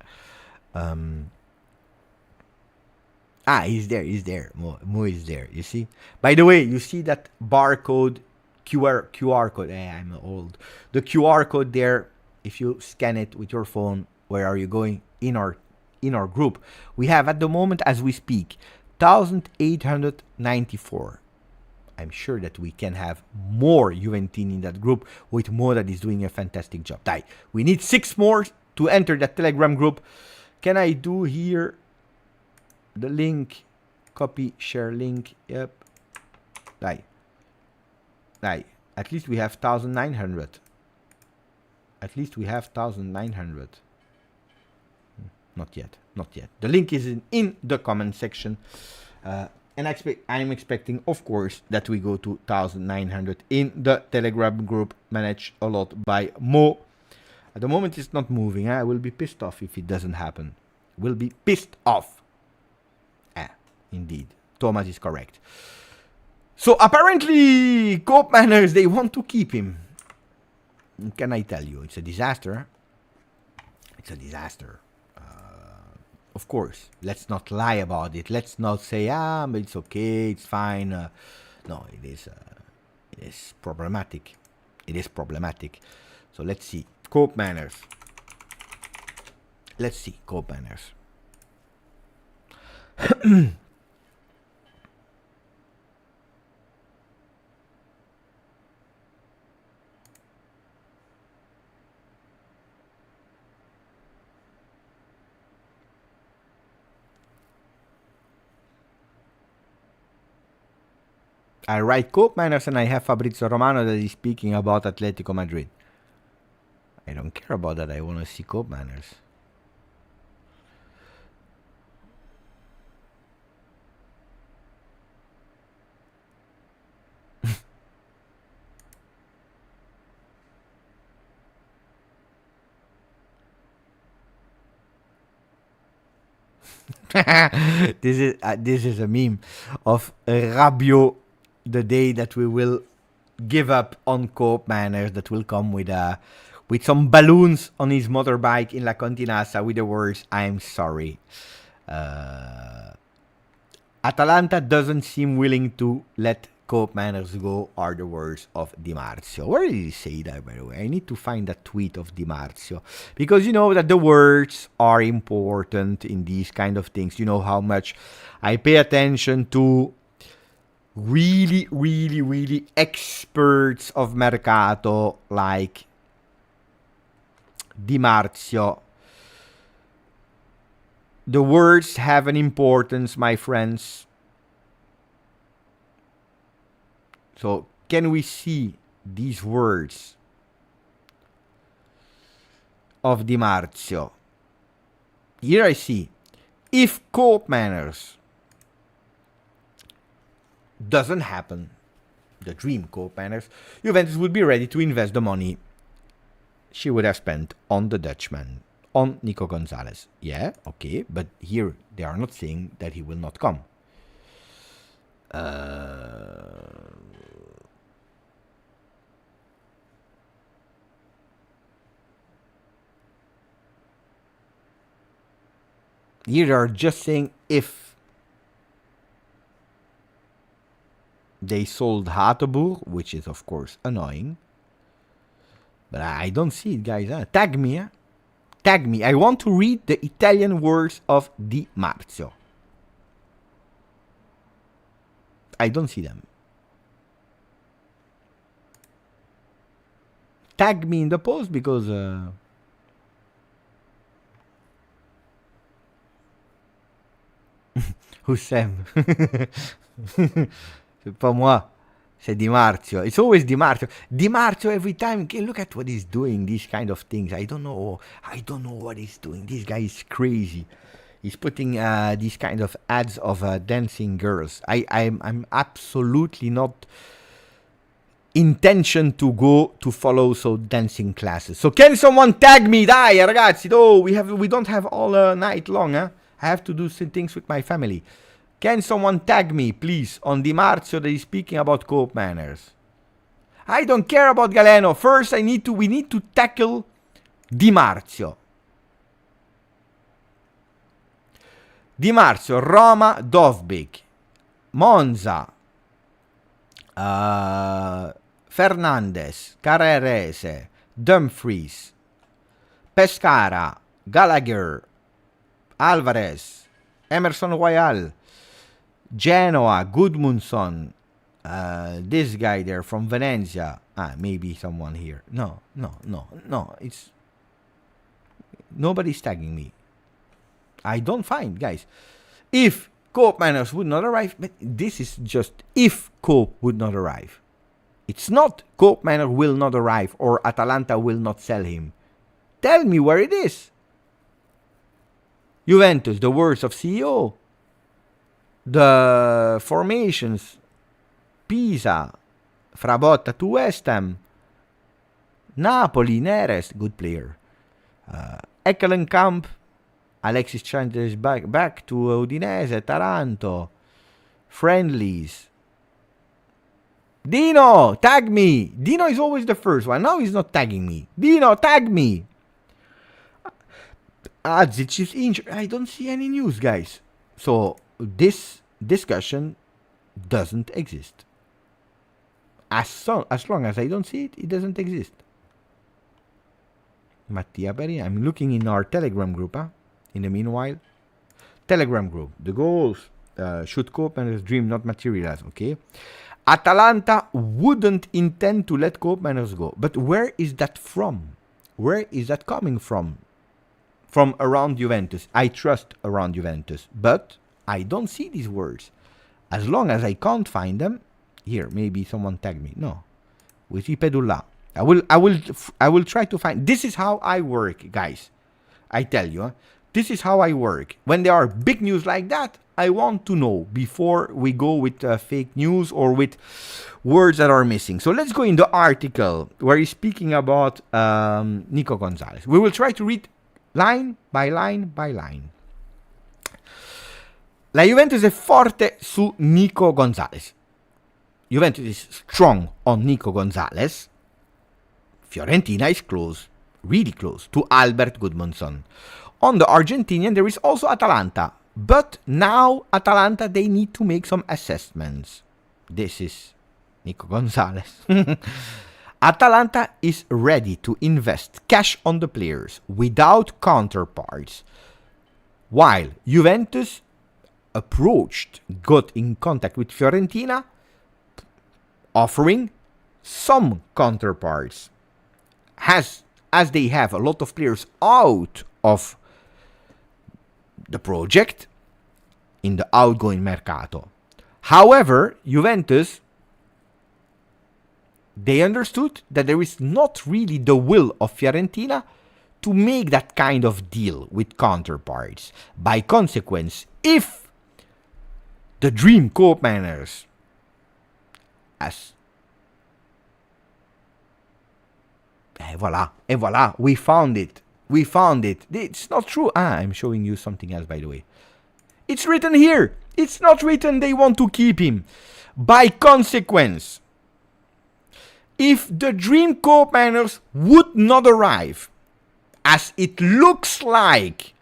He's there. Mo is there. You see? By the way, you see that barcode, QR code. I'm old. The QR code there, if you scan it with your phone, where are you going? In our group. We have at the moment, as we speak, 1,894. I'm sure that we can have more Juventini in that group with Mo that is doing a fantastic job. We need 6 more to enter that Telegram group. Can I do here the link? Copy, share link. Yep. At least we have 1,900. Not yet. The link is in the comment section. And I'm expecting, of course, that we go to 1,900 in the Telegram group managed a lot by Mo. At the moment, it's not moving. I will be pissed off if it doesn't happen. Will be pissed off. Indeed. Thomas is correct. So apparently, Koopmeiners, they want to keep him. Can I tell you? It's a disaster. Of course, let's not lie about it. Let's not say, but it's okay, it's fine. No, it is problematic. So let's see. Koopmeiners. I write Koopmeiners and I have Fabrizio Romano that is speaking about Atletico Madrid. I don't care about that. I want to see Koopmeiners. This is a meme of Rabiot. The day that we will give up on Koopmeiners, that will come with a with some balloons on his motorbike in La Continassa with the words, "I'm sorry." Atalanta doesn't seem willing to let Koopmeiners go, are the words of Di Marzio. Where did he say that, by the way? I need to find that tweet of Di Marzio. Because you know that the words are important in these kind of things. You know how much I pay attention to really, really, really experts of Mercato like Di Marzio. The words have an importance, my friends. So, can we see these words of Di Marzio? Here I see, if Koopmeiners doesn't happen, the dream Koopmeiners, Juventus would be ready to invest the money she would have spent on the Dutchman, on Nico Gonzalez. Yeah, okay, but here they are not saying that he will not come. Here they are just saying if they sold Hateboer, which is of course annoying. But I don't see it, guys. Tag me, Tag me. I want to read the Italian words of Di Marzio. I don't see them. Tag me in the post because... Who's Sam? C'est pas moi. C'est Di Marzio. It's always Di Marzio. Di Marzio every time. Look at what he's doing. These kind of things. I don't know what he's doing. This guy is crazy. He's putting these kind of ads of dancing girls. I'm absolutely not intention to go to follow dancing classes. So can someone tag me? Dai ragazzi. Oh, we don't have all night long. Huh? I have to do some things with my family. Can someone tag me, please, on Di Marzio that is speaking about Koopmeiners? I don't care about Galeno. First, we need to tackle Di Marzio. Di Marzio, Roma, Dovbyk, Monza, Fernandez, Carrerese, Dumfries, Pescara, Gallagher, Alvarez, Emerson Royal, Genoa, Gudmundsson, this guy there from Venezia. Maybe someone here. No. It's nobody's tagging me. I don't find, guys. If Koopmeiners would not arrive, but this is just if Koop would not arrive. It's not Koopmeiners will not arrive or Atalanta will not sell him. Tell me where it is. Juventus, the words of CEO. The formations. Pisa. Frabotta to West Ham. Napoli, Neres, good player. Ekkelenkamp. Alexis Sanchez is back to Udinese, Taranto. Friendlies. Dino, tag me. Dino is always the first one. Now he's not tagging me. Dino, tag me. Adzic is injured. I don't see any news, guys. So this discussion doesn't exist. As long as I don't see it, it doesn't exist. Mattia Peri, I'm looking in our Telegram group, in the meanwhile. Telegram group. The goals should Koopmeiners' dream not materialize, okay? Atalanta wouldn't intend to let Koopmeiners go. But where is that from? Where is that coming from? From around Juventus. I trust around Juventus. But I don't see these words. As long as I can't find them. Here, maybe someone tagged me. No. We see Pedulla. I will try to find. This is how I work, guys. I tell you. This is how I work. When there are big news like that, I want to know before we go with fake news or with words that are missing. So let's go in the article where he's speaking about Nico Gonzalez. We will try to read line by line by line. La Juventus è forte su Nico Gonzalez. Juventus is strong on Nico Gonzalez. Fiorentina is close really close to Albert Gudmundsson. On the Argentinian, there is also Atalanta. But now Atalanta, they need to make some assessments. This is Nico Gonzalez. Atalanta is ready to invest cash on the players without counterparts. While Juventus got in contact with Fiorentina, offering some counterparts. As they have a lot of players out of the project in the outgoing mercato. However, Juventus, they understood that there is not really the will of Fiorentina to make that kind of deal with counterparts. By consequence, if the dream Koopmeiners et voila, we found it. It's not true. I'm showing you something else, by the way. It's written here. It's not written they want to keep him. By consequence, if the dream Koopmeiners would not arrive, as it looks like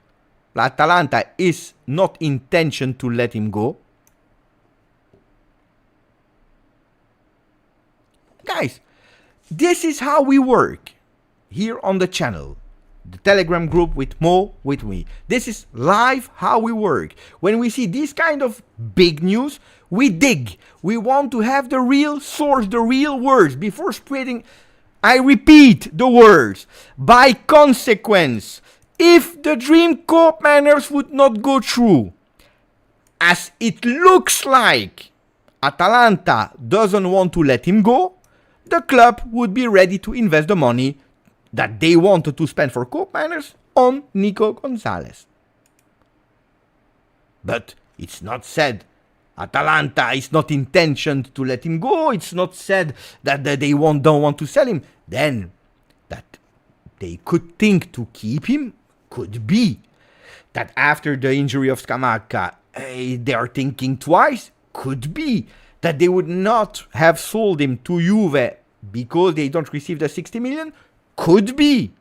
Atalanta is not intention to let him go, guys, this is how we work here on the channel. The Telegram group with Mo, with me. This is live how we work. When we see this kind of big news, we dig. We want to have the real source, the real words before spreading. I repeat the words. By consequence, if the dream Koopmeiners would not go through, as it looks like Atalanta doesn't want to let him go, the club would be ready to invest the money that they wanted to spend for Koopmeiners on Nico Gonzalez. But it's not said Atalanta is not intentioned to let him go. It's not said that they don't want to sell him. Then that they could think to keep him. Could be that after the injury of Scamacca, they are thinking twice. Could be that they would not have sold him to Juve because they don't receive the 60 million. Could be.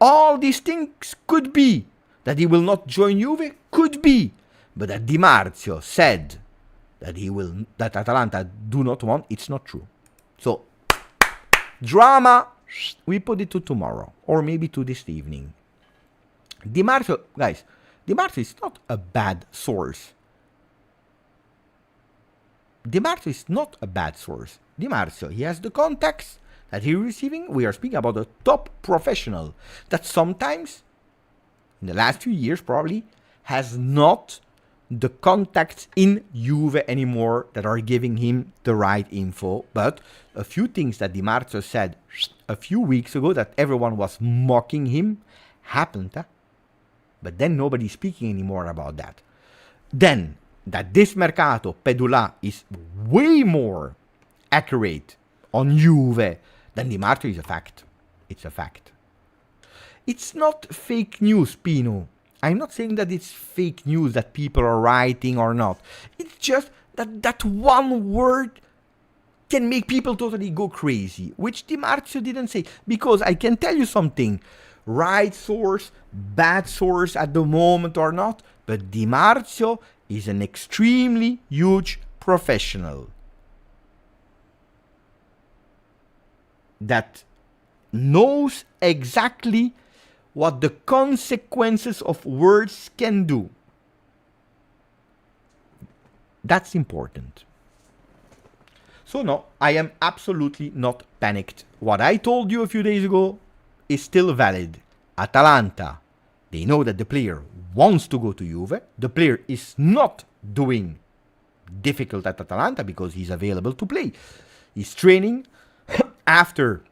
All these things could be. That he will not join Juve. Could be. But that Di Marzio said that Atalanta do not want, it's not true. So, drama, we put it to tomorrow. Or maybe to this evening. Di Marzio, guys, Di Marzio is not a bad source. Di Marzio is not a bad source. Di Marzio, he has the contacts that he's receiving. We are speaking about a top professional that sometimes, in the last few years probably, has not the contacts in Juve anymore that are giving him the right info. But a few things that Di Marzio said a few weeks ago that everyone was mocking him happened. But then nobody's speaking anymore about that. Then, that this mercato, Pedula, is way more accurate on Juve than Di Marzio is a fact. It's a fact. It's not fake news, Pino. I'm not saying that it's fake news that people are writing or not. It's just that one word can make people totally go crazy, which Di Marzio didn't say. Because I can tell you something, right source, bad source at the moment or not, but Di Marzio is an extremely huge professional that knows exactly what the consequences of words can do. That's important. So no, I am absolutely not panicked. What I told you a few days ago is still valid. Atalanta, they know that the player wants to go to Juve. The player is not doing difficult at Atalanta because he's available to play. He's training. After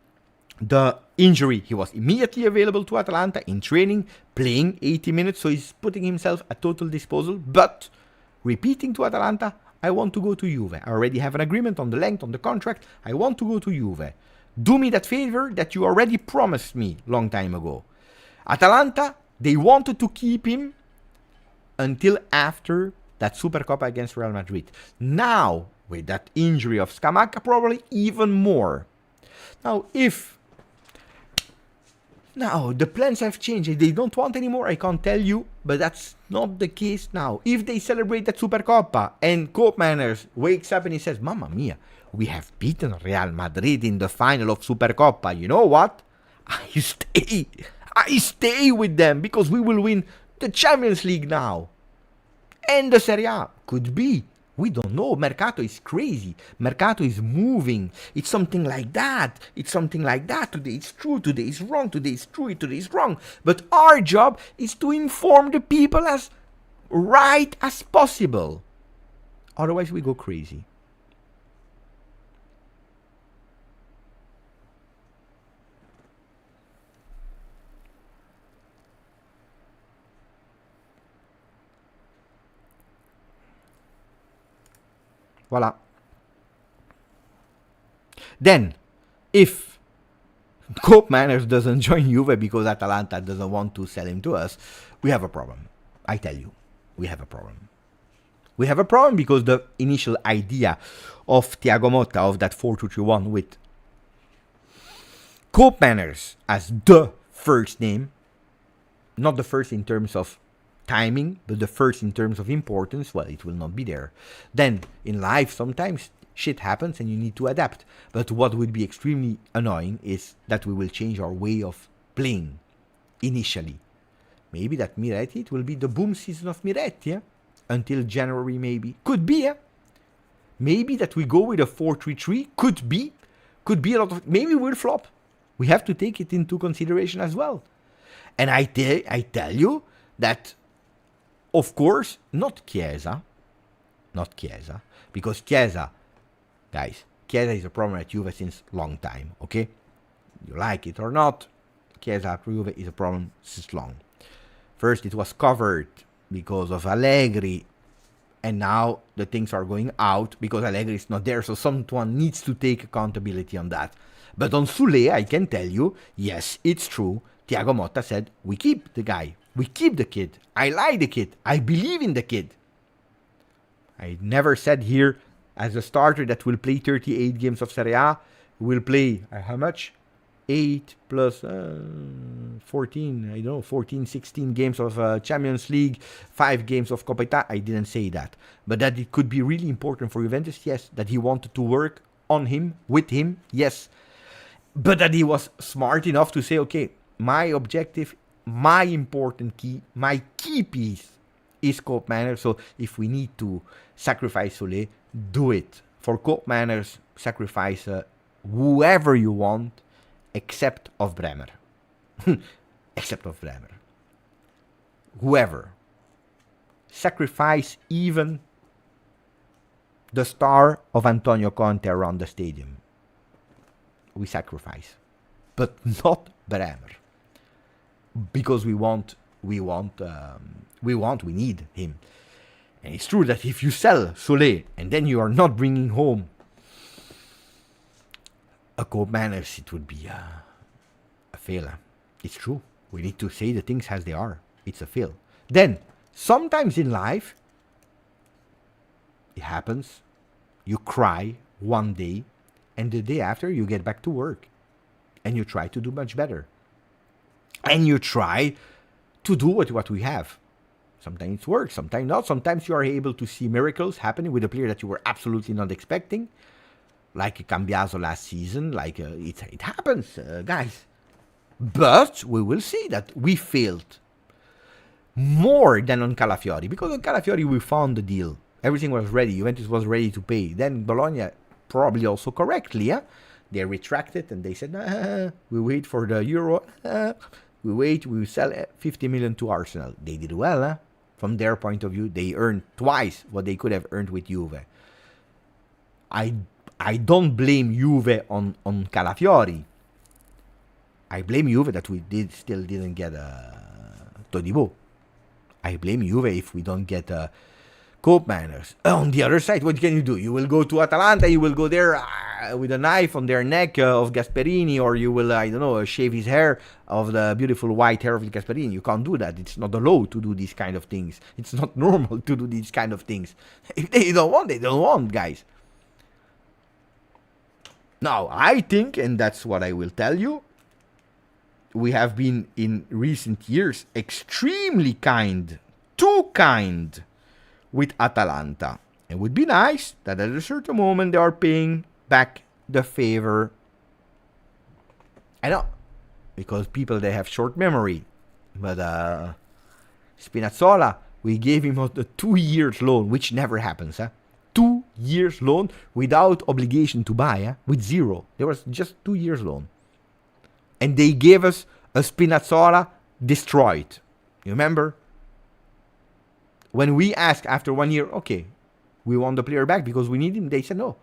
the injury, he was immediately available to Atalanta in training, playing 80 minutes, so he's putting himself at total disposal, but repeating to Atalanta, I want to go to Juve. I already have an agreement on the length, on the contract. I want to go to Juve. Do me that favor that you already promised me long time ago. Atalanta, they wanted to keep him until after that Supercoppa against Real Madrid. Now, with that injury of Scamacca, probably even more. Now, if Now, the plans have changed. If they don't want anymore, I can't tell you, but that's not the case now. If they celebrate that Supercoppa and Koopmeiners wakes up and he says, Mamma mia, we have beaten Real Madrid in the final of Supercoppa. You know what? I stay with them because we will win the Champions League now. And the Serie A. Could be. We don't know. Mercato is crazy. Mercato is moving. It's something like that. It's something like that. Today it's true. Today it's wrong. Today it's true. Today it's wrong. But our job is to inform the people as right as possible. Otherwise we go crazy. Voila. Then, if Koopmeiners doesn't join Juve because Atalanta doesn't want to sell him to us, we have a problem. I tell you, we have a problem. We have a problem because the initial idea of Thiago Motta, of that 4-2-3-1 with Koopmeiners as the first name, not the first in terms of timing, but the first in terms of importance, well, it will not be there. Then, in life, sometimes shit happens and you need to adapt. But what would be extremely annoying is that we will change our way of playing initially. Maybe that Miretti, it will be the boom season of Miretti, yeah? Until January, maybe. Could be, yeah? Maybe that we go with a 4-3-3. Could be. Could be a lot of... Maybe we'll flop. We have to take it into consideration as well. And I tell you that, of course, not Chiesa, because Chiesa, guys, Chiesa is a problem at Juve since long time, okay? You like it or not, Chiesa at Juve is a problem since long. First, it was covered because of Allegri, and now the things are going out because Allegri is not there, so someone needs to take accountability on that. But on Sule, I can tell you, yes, it's true, Thiago Motta said, we keep the guy. We keep the kid. I like the kid. I believe in the kid. I never said here as a starter that will play 38 games of Serie A. Will play how much? 8 plus 14, I don't know, 14, 16 games of Champions League, 5 games of Coppa Italia. I didn't say that. But that it could be really important for Juventus, yes. That he wanted to work on him, with him, yes. But that he was smart enough to say, okay, my objective, my important key, my key piece is Koopmeiners. So if we need to sacrifice Sole, do it. For Koopmeiners, sacrifice whoever you want, except of Bremer. Except of Bremer. Whoever. Sacrifice even the star of Antonio Conte around the stadium. We sacrifice. But not Bremer. Because we need him. And it's true that if you sell Sole and then you are not bringing home a Koopmeiners, it would be a fail. It's true. We need to say the things as they are. It's a fail. Then, sometimes in life, it happens. You cry one day, and the day after you get back to work. And you try to do much better. And you try to do what we have. Sometimes it works, sometimes not. Sometimes you are able to see miracles happening with a player that you were absolutely not expecting. Like Cambiaso last season. Like it happens, guys. But we will see that we failed more than on Calafiori. Because on Calafiori we found the deal. Everything was ready. Juventus was ready to pay. Then Bologna, probably also correctly, yeah? They retracted and they said, we wait for the Euro. We wait, we sell 50 million to Arsenal. They did well, From their point of view, they earned twice what they could have earned with Juve. I don't blame Juve on Calafiori. I blame Juve that we still didn't get Todibo. I blame Juve if we don't get Koopmeiners. On the other side, what can you do? You will go to Atalanta, you will go there with a knife on their neck of Gasperini, or you will, I don't know, shave his hair of the beautiful white hair of Gasperini. You can't do that. It's not the law to do these kind of things. It's not normal to do these kind of things. If they don't want, they don't want, guys. Now, I think, and that's what I will tell you, we have been in recent years extremely kind, too kind with Atalanta. It would be nice that at a certain moment they are paying back the favor. I know, because people, they have short memory. But Spinazzola, we gave him a 2 years loan, which never happens. 2 years loan without obligation to buy, with zero. There was just 2 years loan. And they gave us a Spinazzola destroyed. You remember? When we asked after 1 year, okay, we want the player back because we need him, they said no.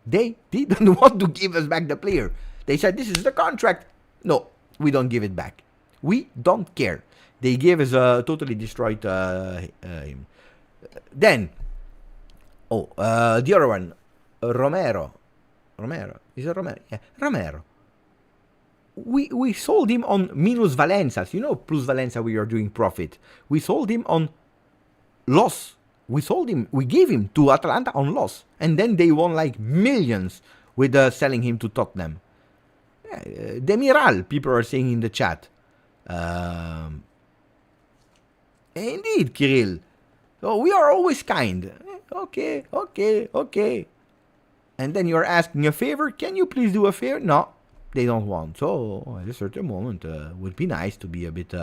They didn't want to give us back the player. They said, this is the contract. No, we don't give it back. We don't care. They gave us a totally destroyed him. Then, the other one, Romero. Is it Romero? Yeah, Romero. We sold him on minus Valenzas. You know, plus Valenza we are doing profit. We sold him on loss. We gave him to Atalanta on loss. And then they won like millions with selling him to Tottenham. Demiral, people are saying in the chat. Indeed, Kirill. So we are always kind. Okay. And then you're asking a favor. Can you please do a favor? No, they don't want. So at a certain moment, would be nice to be a bit...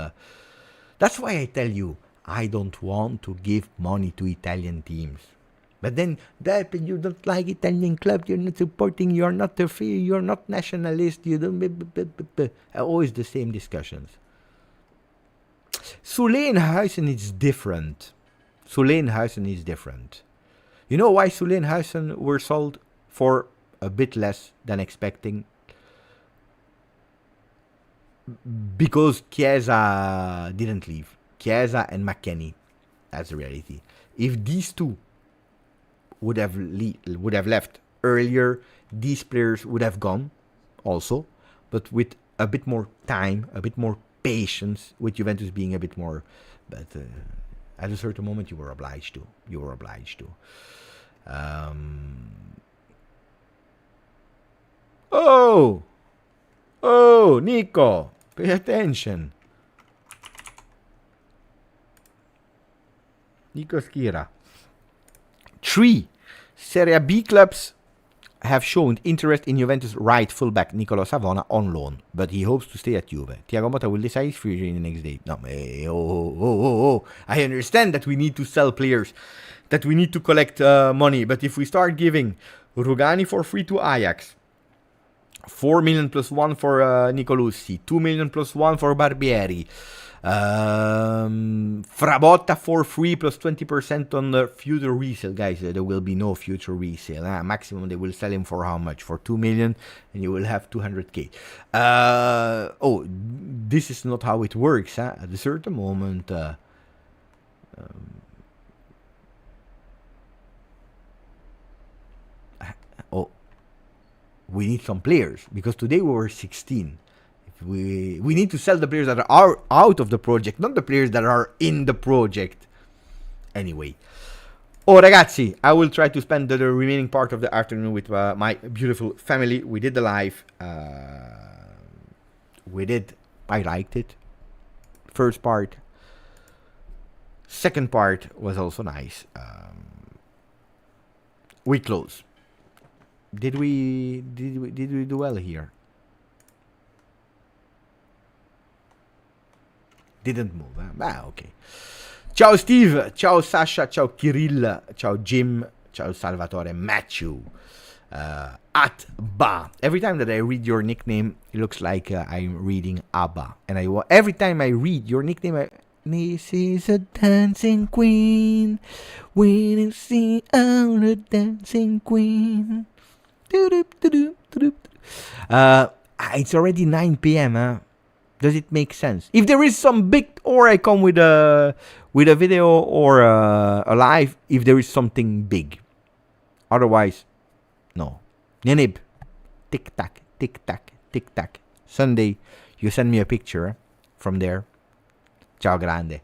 That's why I tell you, I don't want to give money to Italian teams. But then, that you don't like Italian club, you're not supporting, you're not a free, you're not nationalist, you don't... Always the same discussions. Sulenhuisen is different. You know why Sulenhuisen were sold for a bit less than expecting? Because Chiesa didn't leave. Chiesa and McKennie. That's the reality. If these two would have left earlier, these players would have gone also. But with a bit more time, a bit more patience, with Juventus being a bit more... But at a certain moment, you were obliged to. Oh, Nico, pay attention. Nico Schira. 3 Serie B clubs have shown interest in Juventus right fullback Nicolo Savona on loan, but he hopes to stay at Juve. Thiago Motta will decide his future in the next day. No, I understand that we need to sell players, that we need to collect money, but if we start giving Rugani for free to Ajax, 4 million plus 1 for Nicolussi, 2 million plus 1 for Barbieri, Frabotta for free plus 20% on the future resale. Guys, there will be no future resale. Maximum they will sell him for how much? For 2 million, and you will have 200k. This is not how it works. At a certain moment, we need some players, because today we were 16. We need to sell the players that are out of the project, not the players that are in the project. Anyway. Ragazzi, I will try to spend the remaining part of the afternoon with my beautiful family. We did the live. I liked it. First part. Second part was also nice. We close. Did we do well here? Didn't move. Okay. Ciao Steve, ciao Sasha, ciao Kirill, ciao Jim, ciao Salvatore, Matthew, at Ba. Every time that I read your nickname, it looks like I'm reading Abba. And every time I read your nickname, this is a dancing queen. When you see a dancing queen. It's already 9 p.m. Does it make sense? If there is some big, or I come with a video or a live, if there is something big. Otherwise, no. Nenib. Tic tac, tic tac, tic tac. Sunday, you send me a picture from there. Ciao grande.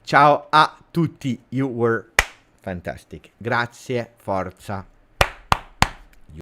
Ciao a tutti. You were fantastic. Grazie, forza.